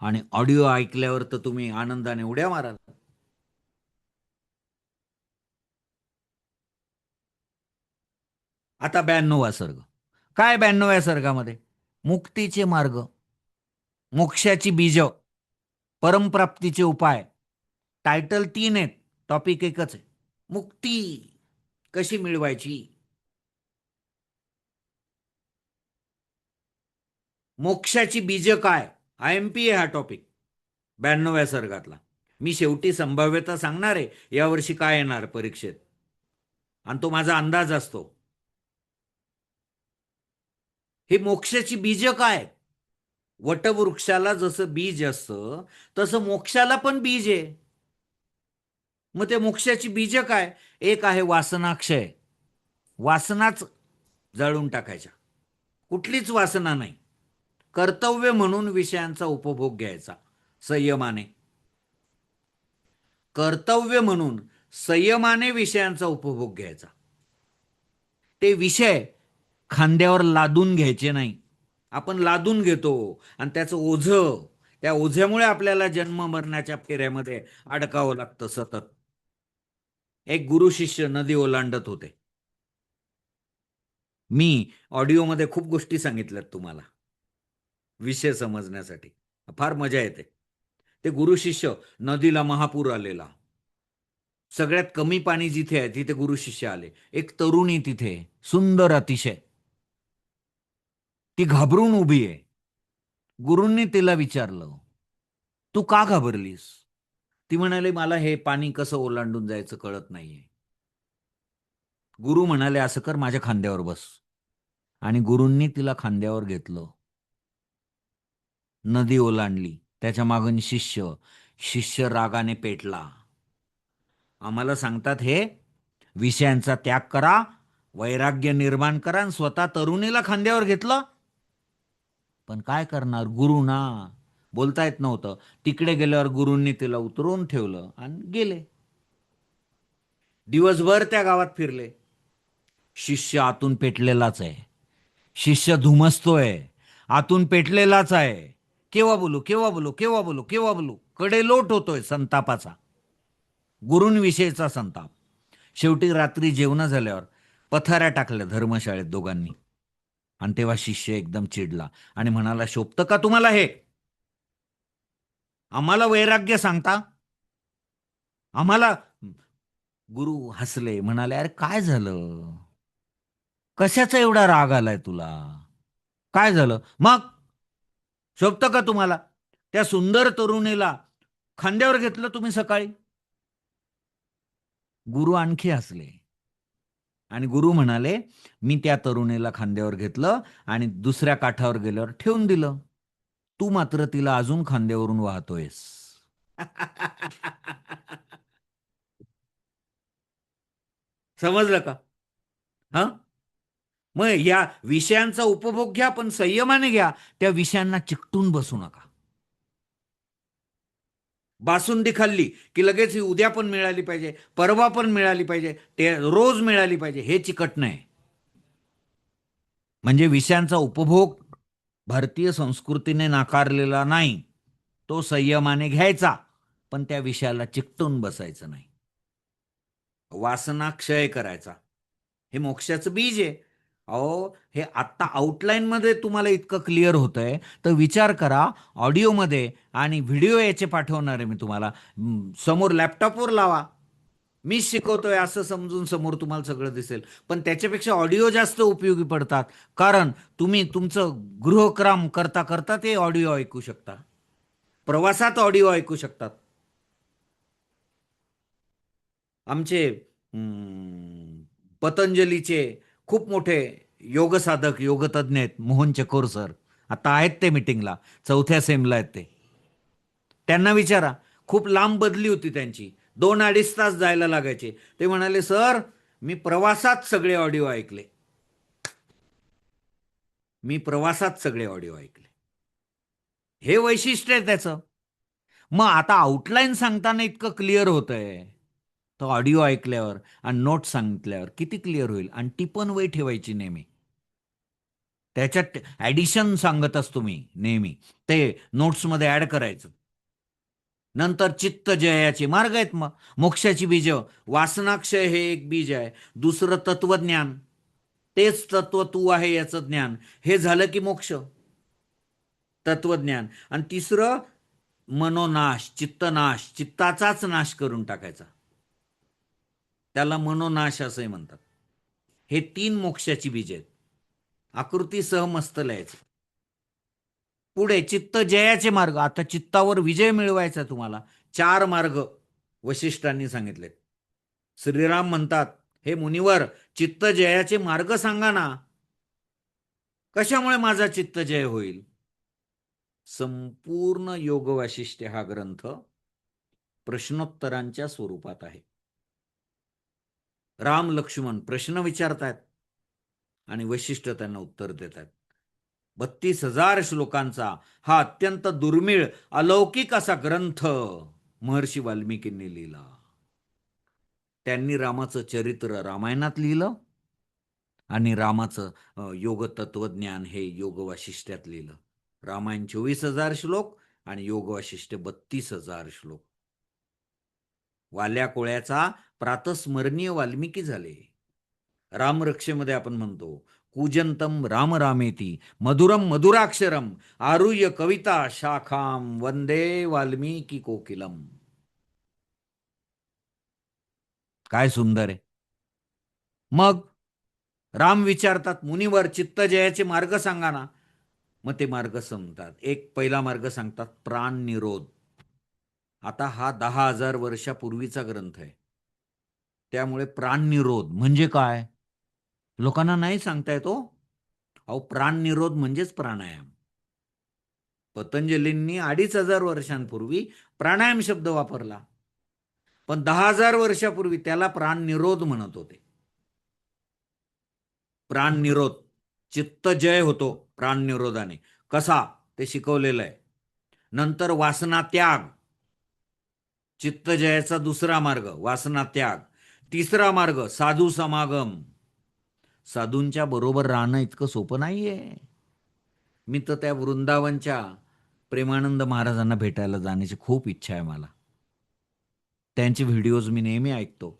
आणि ऑडिओ ऐकल्यावर तर तुम्ही आनंदाने उड्या माराल. आता 92वा सर्ग. काय 92व्या सर्गामध्ये? मुक्तीचे मार्ग, मोक्षाची बीज, परमप्राप्तीचे उपाय. टायटल 3 आहेत, टॉपिक एकच आहे. मुक्ती कशी मिळवायची, मोक्षाची बीज काय, IMP आहे हा टॉपिक 92व्या सर्गातला. मी शेवटी संभाव्यता सांगणार आहे यावर्षी काय येणार परीक्षेत, आणि तो माझा अंदाज असतो. हे मोक्षाची बीज काय? वटवृक्षाला जसं बीज असतं तसं मोक्षाला पण बीज आहे. मग ते मोक्षाची बीज काय? एक आहे वासनाक्षय. वासनाच जाळून टाकायच्या, कुठलीच वासना नाही. कर्तव्य म्हणून विषयांचा उपभोग घ्यायचा संयमाने. कर्तव्य म्हणून संयमाने विषयांचा उपभोग घ्यायचा. ते विषय खांद्यावर लादून घ्यायचे नाही. आपण लादून घेतो आणि त्याचं ओझं, त्या ओझ्यामुळे आपल्याला जन्म मरणाच्या फेऱ्यामध्ये अडकावं लागतं सतत. एक गुरु शिष्य नदी ओलांडत होते. मी ऑडिओमध्ये खूप गोष्टी सांगितल्यात तुम्हाला विषय समजण्यासाठी, फार मजा येते. ते गुरु शिष्य, नदीला महापूर आलेला, सगळ्यात कमी पाणी जिथे आहे तिथे गुरु शिष्य आले. एक तरुणी तिथे सुंदर अतिशय, ती घाबरून उभी आहे. गुरूंनी तिला विचारलं, तू का घाबरलीस? ती म्हणाली, मला हे पाणी कसं ओलांडून जायचं कळत नाहीये. गुरु म्हणाले, असं कर, माझ्या खांद्यावर बस. आणि गुरूंनी तिला खांद्यावर घेतलं, नदी ओलांडली. त्याच्या मागून शिष्य, शिष्य रागाने पेटला. आम्हाला सांगतात हे विषयांचा त्याग करा, वैराग्य निर्माण करा, आणि स्वतः तरुणीला खांद्यावर घेतलं. पण काय करणार, गुरु ना, बोलता येत नव्हतं. तिकडे गेल्यावर गुरूंनी तिला उतरवून ठेवलं आणि गेले. दिवसभर त्या गावात फिरले. शिष्य आतून पेटलेलाच आहे. शिष्य धुमसतोय, आतून पेटलेलाच आहे. केव्हा बोलू, केव्हा बोलू, केव्हा बोलू, केव्हा बोलू, कडे लोट होतोय संतापाचा, गुरूंविषयीचा संताप. शेवटी रात्री जेवण झाल्यावर पथाऱ्या टाकल्या धर्मशाळेत दोघांनी. आणि तेव्हा शिष्य एकदम चिडला आणि म्हणाला, शोभतं का तुम्हाला हे? आम्हाला वैराग्य सांगता? आम्हाला. गुरु हसले, म्हणाले, अरे काय झालं? कशाचा एवढा राग आलाय तुला? काय झालं मग? शोभतं का तुम्हाला? त्या सुंदर तरुणीला खांद्यावर घेतलं तुम्ही सकाळी. गुरु आणखी हसले आणि गुरु म्हणाले, मी त्या तरुणीला खांद्यावर घेतलं आणि दुसऱ्या काठावर गेल्यावर ठेवून दिलं. तू मात्र तिला अजून खांद्यावरून वाहतोयस. समजलं का? हा. मग या विषयांचा उपभोग घ्या, पण संयमाने घ्या. त्या विषयांना चिकटून बसू नका. बासुंदी खाल्ली की लगेच ही उद्या पण मिळाली पाहिजे, परवा पण मिळाली पाहिजे, ते रोज मिळाली पाहिजे, हे चिकट नाही. म्हणजे विषयांचा उपभोग भारतीय संस्कृतीने नाकारलेला नाही. तो संयमाने घ्यायचा, पण त्या विषयाला चिकटून बसायचं नाही. वासना क्षय करायचा, हे मोक्षाचं बीज आहे. अहो, हे आत्ता आउटलाईनमध्ये तुम्हाला इतकं क्लिअर होतंय, तर विचार करा ऑडिओमध्ये. आणि व्हिडिओ याचे पाठवणार आहे मी तुम्हाला. समोर लॅपटॉपवर लावा, मी शिकवतोय असं समजून समोर तुम्हाला सगळं दिसेल. पण त्याच्यापेक्षा ऑडिओ जास्त उपयोगी पडतात, कारण तुम्ही तुमचं गृहक्रम करता करता ते ऑडिओ ऐकू शकता, प्रवासात ऑडिओ ऐकू शकतात. आमचे पतंजलीचे खूप मोठे योगसाधक योगतज्ञ आहेत, मोहन चकोर सर. आता आहेत ते मीटिंगला, 4थ्या सेमला आहेत ते. त्यांना विचारा, खूप लांब बदली होती त्यांची, 2-2.5 तास जायला लागायचे. ते म्हणाले, सर मी प्रवासात सगळे ऑडिओ ऐकले. मी प्रवासात सगळे ऑडिओ ऐकले. हे वैशिष्ट्य आहे त्याचं. मग आता आउटलाईन सांगताना इतकं क्लिअर होतंय, तर ऑडिओ ऐकल्यावर आणि नोट सांगितल्यावर किती क्लिअर होईल. आणि टिपण वही ठेवायची नेहमी, त्याच्यात ऍडिशन सांगत असतो मी नेहमी, ते नोट्समध्ये ऍड करायचं. नंतर चित्त जयाचे मार्ग आहेत. मग मोक्षाची बीज, वासनाक्षय हे एक बीज आहे. दुसरं तत्वज्ञान, तेच तत्व तू आहे याचं ज्ञान, हे झालं की मोक्ष, तत्वज्ञान. आणि तिसरं मनोनाश, चित्तनाश, चित्ताचाच नाश करून टाकायचा, त्याला मनोनाश असंही म्हणतात. हे 3 मोक्षाची बीज आहेत. आकृतीसह मस्त लिहायचं. पुढे चित्त जयाचे मार्ग. आता चित्तावर विजय मिळवायचा तुम्हाला, 4 मार्ग वशिष्ठांनी सांगितलेत. श्रीराम म्हणतात, हे मुनिवर, चित्त जयाचे मार्ग सांगा ना, कशामुळे माझा चित्त जय होईल. संपूर्ण योग वाशिष्ठ्य हा ग्रंथ प्रश्नोत्तरांच्या स्वरूपात आहे. राम लक्ष्मण प्रश्न विचारतायत आणि वशिष्ठ त्यांना उत्तर देत आहेत. 32,000 श्लोकांचा हा अत्यंत दुर्मिळ अलौकिक असा ग्रंथ महर्षी वाल्मिकींनी लिहिला. त्यांनी रामाचं चरित्र रामायणात लिहिलं आणि रामाचं योग तत्वज्ञान हे योग वाशिष्ठ्यात लिहिलं. रामायण 24,000 श्लोक आणि योग वाशिष्ठ्य 32,000 श्लोक. वाल्या कोळ्याचा प्रातस्मरणीय वाल्मिकी झाले. रामरक्षेमध्ये आपण म्हणतो, कूजंतम राम रामेती मधुरम मधुराक्षरम आरुह्य कविता शाखाम वंदे वाल्मिकी कोकिलम. काय सुंदर आहे. मग राम विचारतात, मुनिवर चित्त जयाचे मार्ग सांगा ना. मग ते मार्ग सांगतात. एक पहिला मार्ग सांगतात, प्राण निरोध. आता हा 10,000 वर्षापूर्वीचा ग्रंथ आहे, त्यामुळे प्राण निरोध म्हणजे काय लोकांना नाही सांगता येतो. अहो, प्राण निरोध म्हणजेच प्राणायाम. पतंजलींनी 2,500 वर्षांपूर्वी प्राणायाम शब्द वापरला, पण 10,000 वर्षापूर्वी त्याला प्राण निरोध म्हणत होते. प्राण निरोध, चित्त जय होतो प्राण निरोधाने. कसा, ते शिकवलेलं आहे. नंतर वासना त्याग, चित्तजयाचा दुसरा मार्ग वासना त्याग. तिसरा मार्ग साधू समागम. साधूंच्या बरोबर राहणं इतकं सोपं नाहीये. मी तर त्या वृंदावनच्या प्रेमानंद महाराजांना भेटायला जाण्याची खूप इच्छा आहे मला. त्यांचे व्हिडिओज मी नेहमी ऐकतो.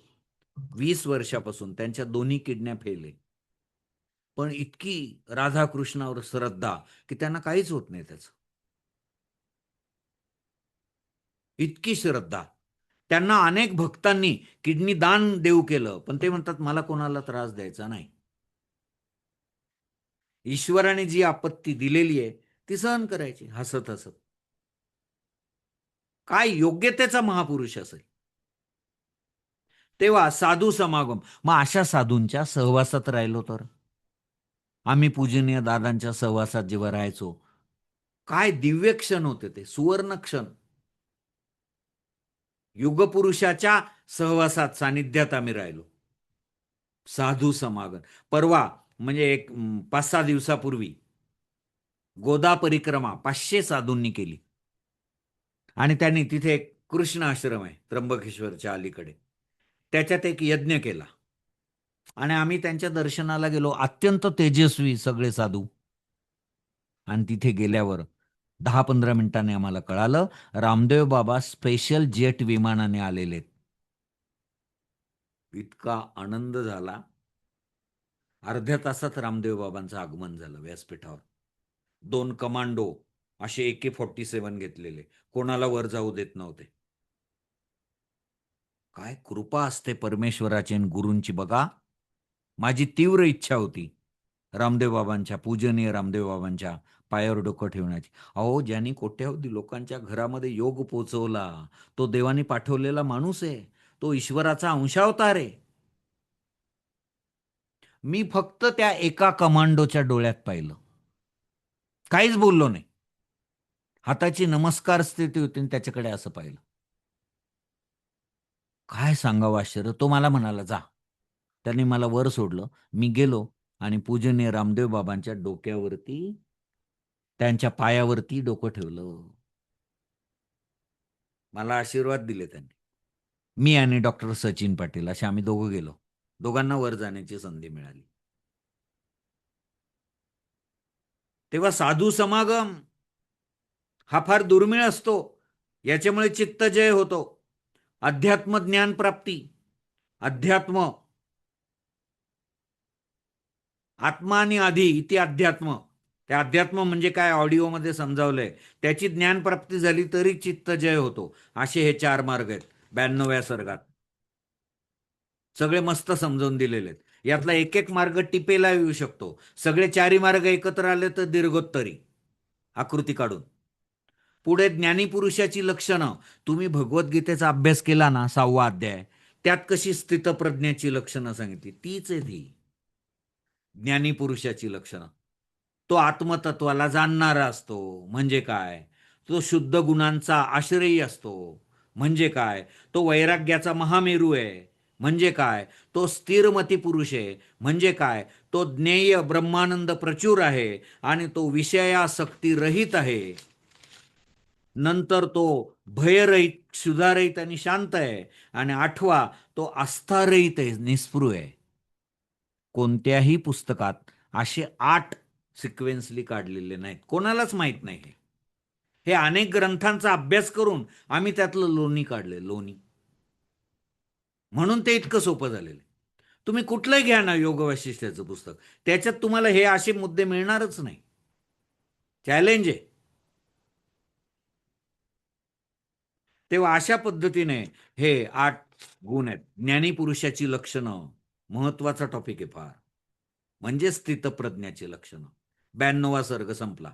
20 वर्षापासून त्यांच्या दोन्ही किडन्या फेल आहे. पण इतकी राधाकृष्णावर श्रद्धा की त्यांना काहीच होत नाही त्याचं. इतकी श्रद्धा. त्यांना अनेक भक्तांनी किडनी दान देऊ केलं, पण ते म्हणतात मला कोणाला त्रास द्यायचा नाही. ईश्वराने जी आपत्ती दिलेली आहे ती सहन करायची हसत हसत. काय योग्यतेचा महापुरुष असेल. तेव्हा साधू समागम, मग अशा साधूंच्या सहवासात राहिलो तर, आम्ही पूजनीय दादांच्या सहवासात जेव्हा राहायचो, काय दिव्य क्षण होते ते, सुवर्ण क्षण. युगपुरुषाच्या सहवासात सानिध्यात आम्ही राहिलो. साधू समागम. परवा म्हणजे 5-6 दिवसापूर्वी गोदा परिक्रमा 500 साधूंनी केली. आणि त्यांनी तिथे एक कृष्ण आश्रम आहे त्र्यंबकेश्वरच्या अलीकडे, त्याच्यात एक यज्ञ केला. आणि आम्ही त्यांच्या दर्शनाला गेलो. अत्यंत तेजस्वी सगळे साधू. आणि तिथे गेल्यावर 10-15 मिनिटांनी आम्हाला कळालं रामदेव बाबा स्पेशल जेट विमानाने आलेले आहेत. इतका आनंद झाला. अर्ध्या तासात रामदेव बाबांचं आगमन झालं व्यासपीठावर. 2 कमांडो असे AK-47 घेतलेले, कोणाला वर जाऊ देत नव्हते. काय कृपा असते परमेश्वराची आणि गुरूंची बघा. माझी तीव्र इच्छा होती रामदेव बाबांच्या, पूजनीय रामदेव बाबांच्या पायावर डोकं ठेवण्याची. अहो, ज्यांनी कोट्यावधी लोकांच्या घरामध्ये योग पोचवला, तो देवाने पाठवलेला माणूस आहे. तो ईश्वराचा अंशावतार आहे. मी फक्त त्या एका कमांडोच्या डोळ्यात पाहिलं. काहीच बोललो नाही. हाताची नमस्कार स्थिती होती आणि त्याच्याकडे असं पाहिलं. काय सांगावं आश्चर्य. तो मला म्हणाला, "जा." त्याने मला वर सोडलं. मी गेलो आणि पूजनीय रामदेव बाबांच्या डोक्यावरती, त्यांच्या पायावरती डोकं ठेवलं. मला आशीर्वाद दिले त्यांनी. मी आणि डॉक्टर सचिन पाटील असे आम्ही दोघं गेलो. दोघांना वर जाण्याची संधी मिळाली. तेव्हा साधू समागम हा फार दुर्मिळ असतो. याच्यामुळे चित्तजय होतो. अध्यात्म ज्ञान प्राप्ती, अध्यात्म, आत्मा आणि आधी इति अध्यात्म. त्या अध्यात्म म्हणजे काय ऑडिओमध्ये समजावलंय. त्याची ज्ञानप्राप्ती झाली तरी चित्तजय होतो. असे हे 4 मार्ग आहेत 92व्या सर्गात. सगळे मस्त समजावून दिलेले आहेत. यातला एक एक मार्ग टिपेला येऊ शकतो. सगळे 4ही मार्ग एकत्र आले तर दीर्घोत्तरी आकृती काढून. पुढे ज्ञानीपुरुषाची लक्षणं. तुम्ही भगवद्गीतेचा अभ्यास केला ना, 6वा अध्याय, त्यात कशी स्थितप्रज्ञाची लक्षणं सांगितली, तीच आहे ती ज्ञानीपुरुषाची लक्षणं. तो आत्मतत्वाला जाणणारा असतो म्हणजे काय, तो शुद्ध गुणांचा आश्रयी असतो म्हणजे काय, तो वैराग्याचा महामेरू आहे म्हणजे काय, तो स्थिरमती पुरुष आहे म्हणजे काय, तो ज्ञेय ब्रह्मानंद प्रचूर आहे आणि तो विषयासक्ती रहित आहे. नंतर तो भयरहित, क्षुधारहित आणि शांत आहे. आणि 8वा तो आस्थारहित आहे, निस्पृह आहे. कोणत्याही पुस्तकात असे 8 सिक्वेन्सली काढलेले नाहीत. कोणालाच माहित नाही हे. हे अनेक ग्रंथांचा अभ्यास करून आम्ही त्यातलं लोणी काढले, लोणी. म्हणून ते इतकं सोपं झालेलं. तुम्ही कुठलंही घ्या ना योग वैशिष्ट्याचं पुस्तक, त्याच्यात तुम्हाला हे असे मुद्दे मिळणारच नाही. चॅलेंज आहे. तेव्हा अशा पद्धतीने हे 8 गुण आहेत. ज्ञानीपुरुषाची लक्षणं महत्वाचा टॉपिक आहे फार. म्हणजे स्थितप्रज्ञाची लक्षणं. 92वा सर्ग संपला.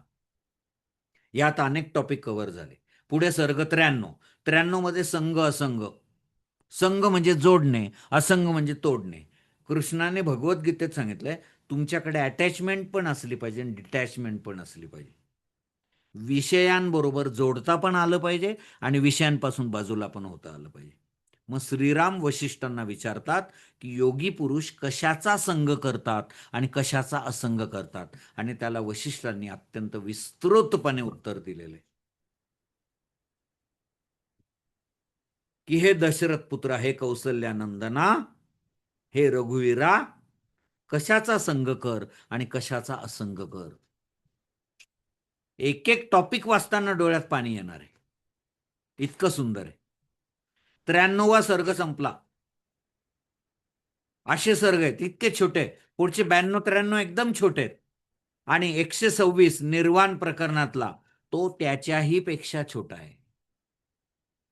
यात अनेक टॉपिक कव्हर झाले. पुढे सर्ग 93. 93 मध्ये संघ असंग. संघ म्हणजे जोडणे, असंग म्हणजे तोडणे. कृष्णाने भगवद्गीतेत सांगितलंय तुमच्याकडे अटॅचमेंट पण असली पाहिजे आणि डिटॅचमेंट पण असली पाहिजे. विषयांबरोबर जोडता पण आलं पाहिजे आणि विषयांपासून बाजूला पण होता आलं पाहिजे. मग श्रीराम वशिष्ठांना विचारतात की योगी पुरुष कशाचा संग करतात आणि कशाचा असंग करतात, आणि त्याला वशिष्ठांनी अत्यंत विस्तृतपणे उत्तर दिलेले की हे दशरथ पुत्रा, हे कौसल्यानंदना, हे रघुवीरा, कशाचा संग कर आणि कशाचा असंग कर. एक एक टॉपिक वाचताना डोळ्यात पाणी येणार आहे, इतकं सुंदर आहे. 93वा सर्ग संपला. असे सर्ग आहेत इतके छोटे. पुढचे 92-93 एकदम छोटे आहेत. आणि 126 निर्वाण प्रकरणातला तो त्याच्याही पेक्षा छोटा आहे.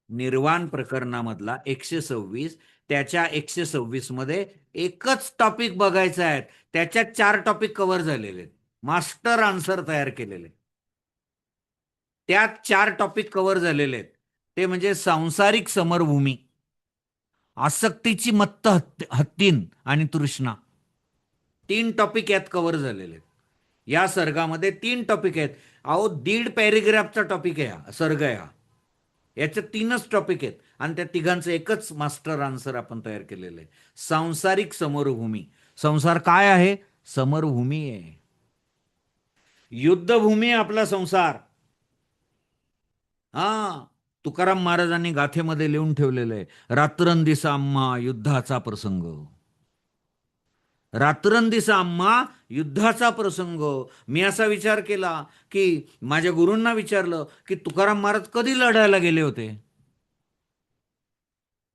निर्वाण प्रकरणामधला 126 त्याच्या 126 मध्ये एकच टॉपिक बघायचा आहे. त्याच्यात 4 टॉपिक कव्हर झालेले आहेत. मास्टर आन्सर तयार केलेले. त्यात 4 टॉपिक कव्हर झालेले आहेत. ते म्हणजे सांसारिक समरभूमी, आसक्तीची मत्त हत्तीन आणि तृष्णा. 3 टॉपिक यात कव्हर झालेले आहेत. या सर्गामध्ये 3 टॉपिक आहेत. अहो 1.5 पॅरेग्राफचा टॉपिक आहे हा सर्ग आहे. हा याच्यात 3च टॉपिक आहेत आणि त्या तिघांचं एकच मास्टर आन्सर आपण तयार केलेलं आहे. सांसारिक समरभूमी. संसार काय आहे? समरभूमी आहे. युद्धभूमी आहे आपला संसार. हा, तुकाराम महाराजांनी गाथेमध्ये लिहून ठेवलेलं आहे, रात्रंदिसा आम्हा युद्धाचा प्रसंग. रात्रंदिसा आम्हा युद्धाचा प्रसंग. मी असा विचार केला की माझ्या गुरूंना विचारलं की तुकाराम महाराज कधी लढायला गेले होते.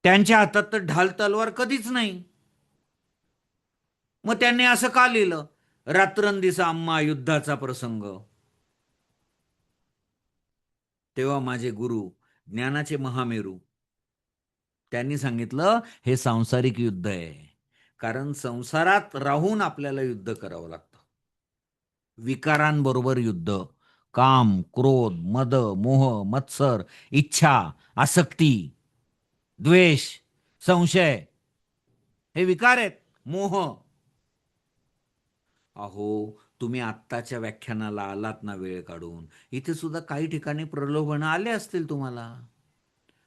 त्यांच्या हातात तर ढाल तलवार कधीच नाही. मग त्यांनी असं का लिहिलं, रात्रंदिसा आम्हा युद्धाचा प्रसंग. तेव्हा माझे गुरु, ज्ञानाचे महामेरू, त्यांनी सांगितलं हे सांसारिक युद्ध आहे. कारण संसारात राहून आपल्याला युद्ध करावं लागतं. विकारांबरोबर युद्ध. काम, क्रोध, मद, मोह, मत्सर, इच्छा, आसक्ती, द्वेष, संशय हे विकार आहेत. मोह. अहो, तुम्ही आत्ताच्या व्याख्यानाला आलात ना वेळ काढून, इथे सुद्धा काही ठिकाणी प्रलोभन आले असतील तुम्हाला.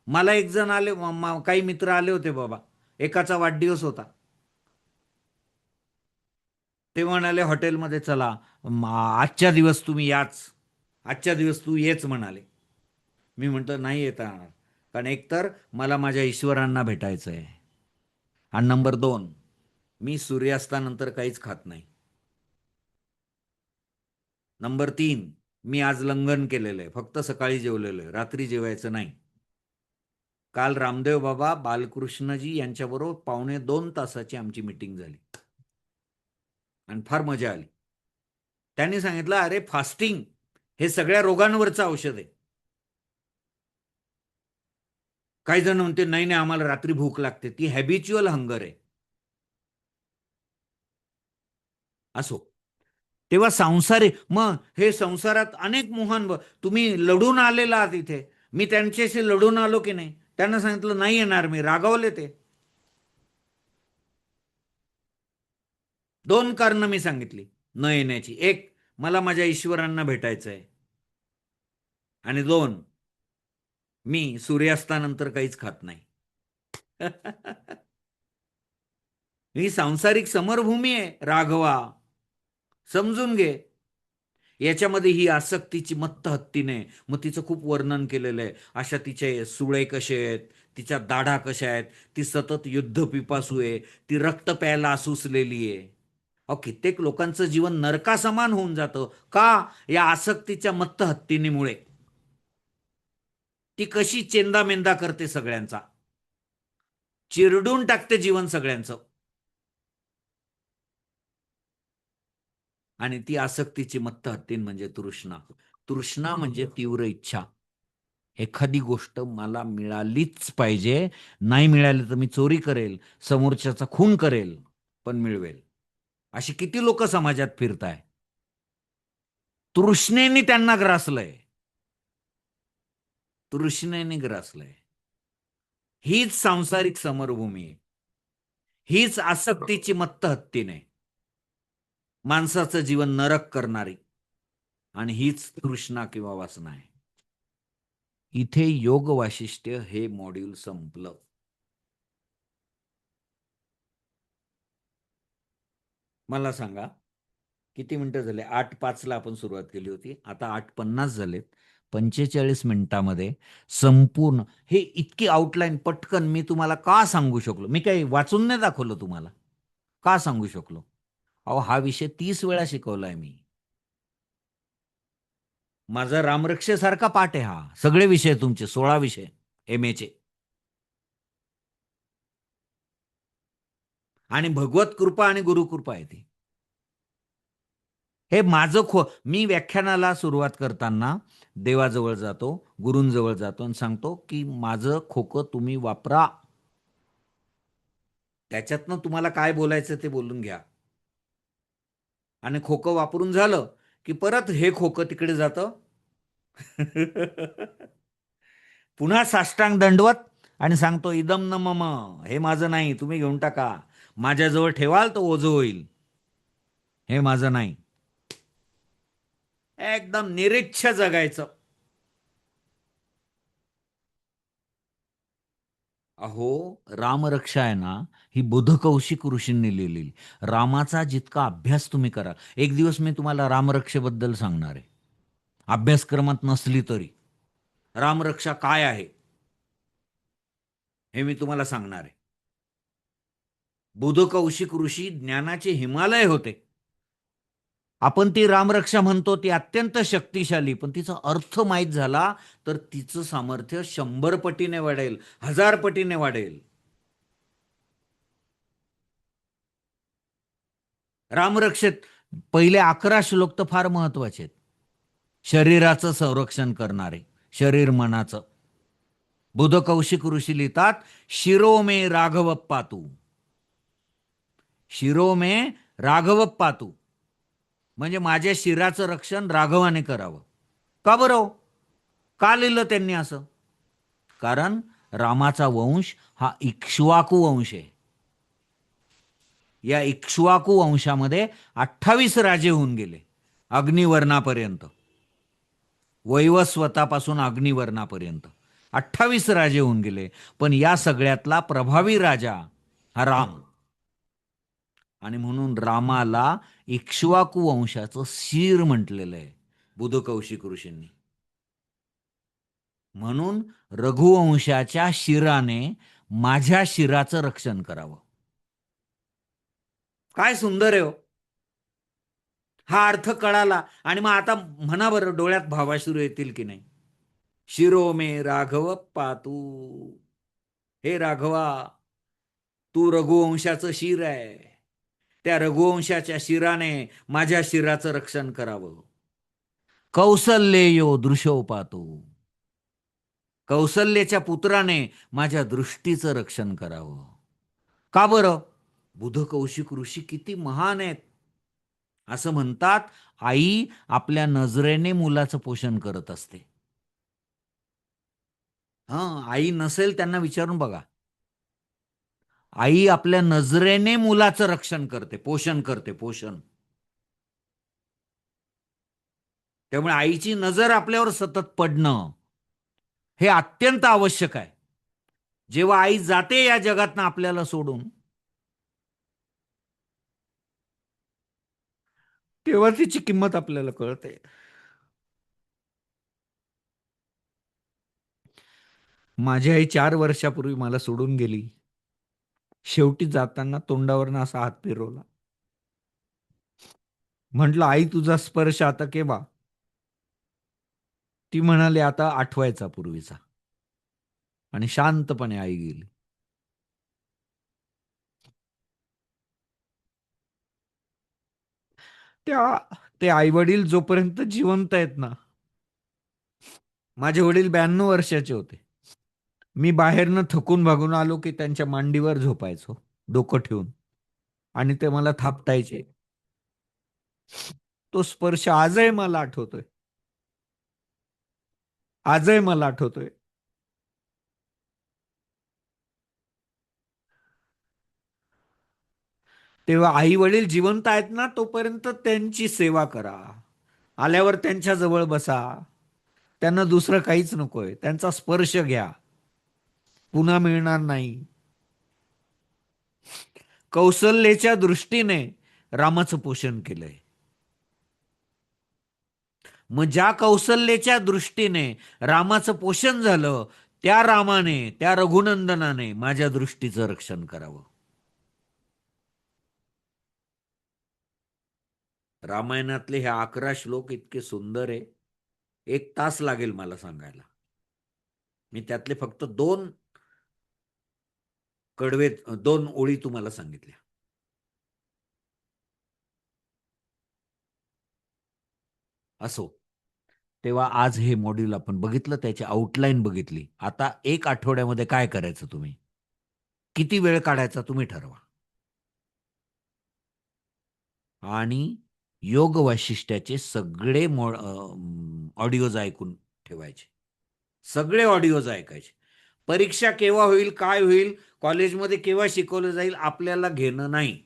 मला एक जण आले, काही मित्र आले होते बाबा. एकाचा वाढदिवस होता. ते म्हणाले हॉटेलमध्ये चला, आजच्या दिवस तुम्ही याच, आजच्या दिवस तू येच म्हणाले. मी म्हटलं नाही येता येणार. कारण एकतर मला माझ्या ईश्वरांना भेटायचं आहे आणि नंबर 2, मी सूर्यास्तानंतर काहीच खात नाही. नंबर 3, मी आज लंघन केलेलं आहे, फक्त सकाळी जेवलेलो आहे, रात्री जेवायचं नाही. काल रामदेव बाबा बालकृष्णजी यांच्याबरोबर 1.25 तासाची आमची मीटिंग झाली आणि फार मजा आली. त्यांनी सांगितलं अरे फास्टिंग हे सगळ्या रोगांवरचं औषध आहे. काही जण म्हणते नाही नाही आम्हाला रात्री भूक लागते, ती हॅबिच्युअल हंगर आहे. असो. तेव्हा संसारिक, मग हे संसारात अनेक मोहन, तुम्ही लढून आलेला आहात इथे. मी त्यांच्याशी लढून आलो की नाही, त्यांना सांगितलं नाही येणार मी, रागावले ते. 2 कारण मी सांगितली न येण्याची. 1, मला माझ्या ईश्वरांना भेटायचं आहे. आणि 2, मी सूर्यास्तानंतर काहीच खात नाही. ही सांसारिक समरभूमी आहे राघवा, समजून घे. याच्यामध्ये ही आसक्तीची मत्त हत्तीने, मग तिचं खूप वर्णन केलेलं आहे. अशा तिचे सुळे कसे आहेत, तिच्या दाढा कशा आहेत, ती सतत युद्ध पिपासू आहे, ती रक्त प्यायला आसुसलेली आहे. अहो, कित्येक लोकांचं जीवन नरकासमान होऊन जातं का, या आसक्तीच्या मत्त हत्तीमुळे. ती कशी चेंदामेंदा करते सगळ्यांचा, चिरडून टाकते जीवन सगळ्यांचं. आणि ती आसक्तीची मत्त हत्तीन म्हणजे तृष्णा. तृष्णा म्हणजे तीव्र इच्छा. एखादी गोष्ट मला मिळालीच पाहिजे, नाही मिळाली तर मी चोरी करेल, समोरच्याचा खून करेल, पण मिळवेल. अशी किती लोक समाजात फिरताय. तृष्णेने त्यांना ग्रासलंय, तृष्णेने ग्रासलंय. हीच सांसारिक समरभूमी आहे. हीच आसक्तीची मत्त हत्तीने माणसाचं जीवन नरक करणारी, आणि हीच तृष्णा किंवा वासना आहे. इथे योग वाशिष्ठ्य हे मॉड्यूल संपलं. मला सांगा किती मिनिटं झाले? 8:05 आपण सुरुवात केली होती, आता 8:50 झालेत. 45 मिनिटामध्ये संपूर्ण हे इतकी आउटलाईन पटकन मी तुम्हाला का सांगू शकलो? मी काही वाचून नाही दाखवलं तुम्हाला, का सांगू शकलो? अहो, हा विषय 30 वेळा शिकवलाय मी. माझा रामरक्षेसारखा पाठ आहे हा. सगळे विषय तुमचे 16 विषय MA चे. आणि भगवत कृपा आणि गुरुकृपा आहे ती. हे माझं मी व्याख्यानाला सुरुवात करताना देवाजवळ जातो, गुरूंजवळ जातो आणि सांगतो की माझं खोकं तुम्ही वापरा. त्याच्यातनं तुम्हाला काय बोलायचं ते बोलून घ्या. आणि खोकं वापरून झालं की परत हे खोकं तिकडे जातं. पुन्हा साष्टांग दंडवत आणि सांगतो इदम न मम, हे माझं नाही, तुम्ही घेऊन टाका. माझ्याजवळ ठेवाल तर ओझं होईल, हे माझं नाही. एकदम निरीच्छ जगायचं. अहो, रामरक्षा आहे ना, ही बुधकौशिक ऋषींनी लिहिलेली. रामाचा जितका अभ्यास तुम्ही करा, एक दिवस मी तुम्हाला रामरक्षेबद्दल सांगणार आहे, अभ्यासक्रमात नसली तरी. रामरक्षा काय आहे हे मी तुम्हाला सांगणार आहे. बुधकौशिक ऋषी ज्ञानाचे हिमालय होते. आपण ती रामरक्षा म्हणतो, ती अत्यंत शक्तिशाली, पण तिचा अर्थ माहीत झाला तर तिचं सामर्थ्य 100 पटीने वाढेल, 1000 पटीने वाढेल. रामरक्षेत पहिले 11 श्लोक तर फार महत्वाचे आहेत. शरीराचं संरक्षण करणारे, शरीर मनाचं. बुधकौशिक ऋषी लिहितात, शिरो मे राघव पातू. शिरो मे राघव पातू म्हणजे माझ्या शिराचं रक्षण राघवाने करावं. का बरं? का लिहिलं त्यांनी असं? कारण रामाचा वंश हा इक्ष्वाकू वंश आहे. या इक्ष्वाकू वंशामध्ये 28 राजे होऊन गेले, अग्निवर्णापर्यंत. वैवस्वतापासून अग्निवर्णापर्यंत 28 राजे होऊन गेले. पण या सगळ्यातला प्रभावी राजा हा राम. आणि म्हणून रामाला इक्ष्वाकू वंशाचं शिर म्हटलेलं आहे बुधकौशिक ऋषींनी. म्हणून रघुवंशाच्या शिराने माझ्या शिराचं रक्षण करावं. काय सुंदर आहे हो. हा अर्थ कळाला आणि मग आता म्हणा बरं, डोळ्यात भावाश्रू येतील की नाही. शिरो मे राघव पातू. हे राघवा, तू रघुवंशाचं शिर आहे. त्या रघुवंशाच्या शिराने माझ्या शिराचं रक्षण करावं. कौसल्येयो दृशो पातू. कौसल्याच्या पुत्राने माझ्या दृष्टीचं रक्षण करावं. का बरं? बुध कौशिक ऋषी किती महान आहेत. असं म्हणतात, आई आपल्या नजरेने मुलाचं पोषण करत असते. आई नसेल त्यांना विचारून बघा. आई आपल्या नजरेने मुलाचं रक्षण करते, पोषण करते, पोषण. त्यामुळे आईची नजर आपल्यावर सतत पडणं हे अत्यंत आवश्यक आहे. जेव्हा आई जाते या जगातनं आपल्याला सोडून, तेव्हा तिची किंमत आपल्याला कळते. माझी आई 4 वर्षापूर्वी मला सोडून गेली. शेवटी जाताना तोंडावरनं असा हात फिरवला. म्हटलं, आई तुझा स्पर्श आता केव्हा? ती म्हणाली, आता आठवायचा पूर्वीचा. आणि शांतपणे आई गेली. त्या ते आई वडील जोपर्यंत जिवंत आहेत ना, माझे वडील 92 वर्षाचे होते. मी बाहेरनं थकून भागून आलो की त्यांच्या मांडीवर झोपायचो, डोकं ठेवून. आणि ते मला थापटायचे. तो स्पर्श आजही मला आठवतोय. आजही मला आठवतोय. तेव्हा आई वडील जिवंत आहेत ना, तोपर्यंत त्यांची सेवा करा. आल्यावर त्यांच्या जवळ बसा. त्यांना दुसरं काहीच नकोय. त्यांचा स्पर्श घ्या. पुन्हा मिळणार नाही. कौसल्याच्या दृष्टीने रामाचं पोषण केलंय. मग ज्या कौसल्याच्या दृष्टीने रामाचं पोषण झालं, त्या रामाने, त्या रघुनंदनाने माझ्या दृष्टीचं रक्षण करावं. रामायणातले हे 11 श्लोक इतके सुंदर आहे. 1 तास लागेल मला सांगायला. मी त्यातले फक्त 2 कडवे 2 ओळी तुम्हाला सांगितल्या. असो. तेव्हा आज हे मॉड्यूल आपण बघितलं, त्याची आउटलाईन बघितली. आता 1 आठवड्यामध्ये काय करायचं तुम्ही? किती वेळ काढायचा तुम्ही ठरवा. आणि योग वाशिष्ठ्याचे सगळे ऑडिओज ऐकून ठेवायचे. सगळे ऑडिओज ऐकायचे. परीक्षा केव्हा होईल, काय होईल, कॉलेजमध्ये केव्हा शिकवलं जाईल, आपल्याला घेणं नाही.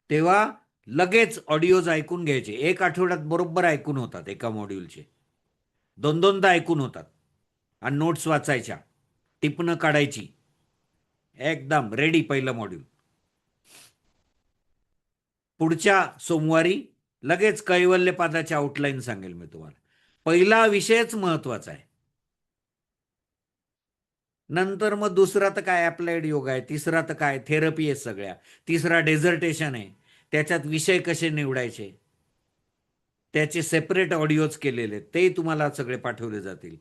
तेव्हा लगेच ऑडिओज ऐकून घ्यायचे. 1 आठवड्यात बरोबर ऐकून होतात एका मॉड्यूलचे. 2-2दा ऐकून होतात. आणि नोट्स वाचायच्या, टिपणं काढायची. एकदम रेडी पहिलं मॉड्यूल. पुढच्या सोमवारी लगेच कैवल्यपादाची आउटलाईन सांगेल मी तुम्हाला. पहिला विषयच महत्वाचा आहे. नंतर मग दुसरा तर काय अप्लाइड योगा आहे, तिसरा तर काय थेरपी आहे सगळ्या, तिसरा डेझर्टेशन आहे. त्याच्यात विषय कसे निवडायचे त्याचे सेपरेट ऑडिओज केलेले आहेत, ते तुम्हाला सगळे पाठवले जातील.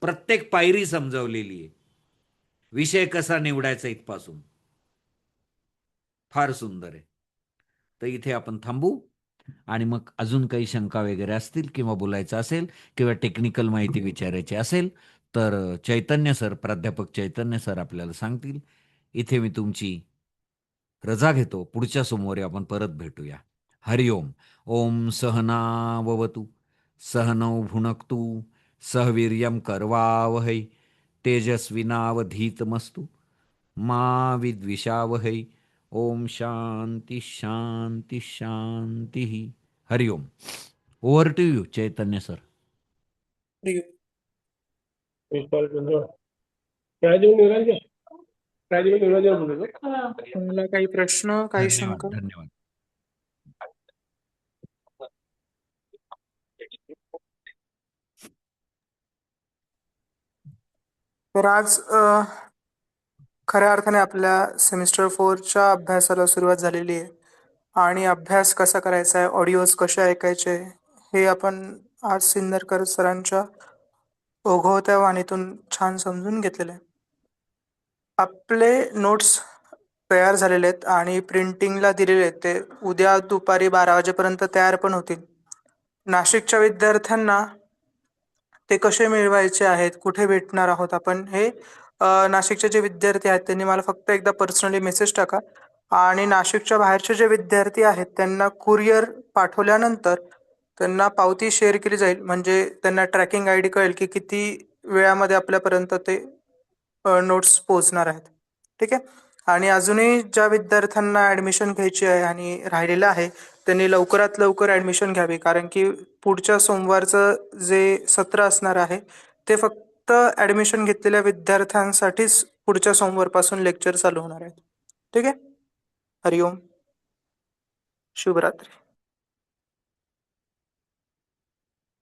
प्रत्येक पायरी समजावलेली आहे. विषय कसा निवडायचा इथपासून. फार सुंदर आहे. तर इथे आपण थांबू. आणि मग अजून काही शंका वगैरे असतील किंवा बोलायचं असेल किंवा टेक्निकल माहिती विचारायची असेल तर चैतन्य सर, प्राध्यापक चैतन्य सर आपल्याला सांगतील. इथे मी तुमची रजा घेतो. पुढच्या सोमवारी आपण परत भेटूया. हरिओम. ओम सहनाववतु सहनौ भुनक्तु सह वीर्यं करवावहै तेजस्विनावधीतमस्तु मा विद्विषावहै. ओम शांती शांती शांती. हरिओम. Over to you Chaitanya sir. तुम्हाला काही प्रश्न, काही धन्यवाद शंका? धन्यवाद. तर आज खऱ्या अर्थाने आपल्या सेमिस्टर 4च्या अभ्यासाला सुरुवात झालेली आहे. आणि अभ्यास कसा करायचा आहे, ऑडिओज कसे ऐकायचे, हे आपण आज सिन्नरकर सरांच्या ओघवत्या वाणीतून छान समजून घेतलेलं आहे. आपले नोट्स तयार झालेले आहेत आणि प्रिंटिंगला दिलेले आहेत. ते उद्या दुपारी 12 वाजेपर्यंत तयार पण होतील. नाशिकच्या विद्यार्थ्यांना ते कसे मिळवायचे आहेत, कुठे भेटणार आहोत आपण, हे नाशिकचे जे विद्यार्थी आहेत त्यांनी मला फक्त एकदा पर्सनली मेसेज टाका. आणि नाशिकच्या बाहेरचे जे विद्यार्थी आहेत त्यांना कुरिअर पाठवल्यानंतर त्यांना पावती शेअर केली जाईल. म्हणजे त्यांना ट्रॅकिंग आय डी कळेल की किती वेळामध्ये आपल्यापर्यंत ते नोट्स पोहोचणार आहेत. ठीक आहे. आणि अजूनही ज्या विद्यार्थ्यांना ॲडमिशन घ्यायची आहे आणि राहिलेलं आहे त्यांनी लवकरात लवकर ॲडमिशन घ्यावी. कारण की पुढच्या सोमवारचं जे सत्र असणार आहे ते फक्त ॲडमिशन घेतलेल्या विद्यार्थ्यांसाठीच पुढच्या सोमवारपासून लेक्चर चालू होणार आहेत. ठीक आहे. हरिओम. शुभरात्री.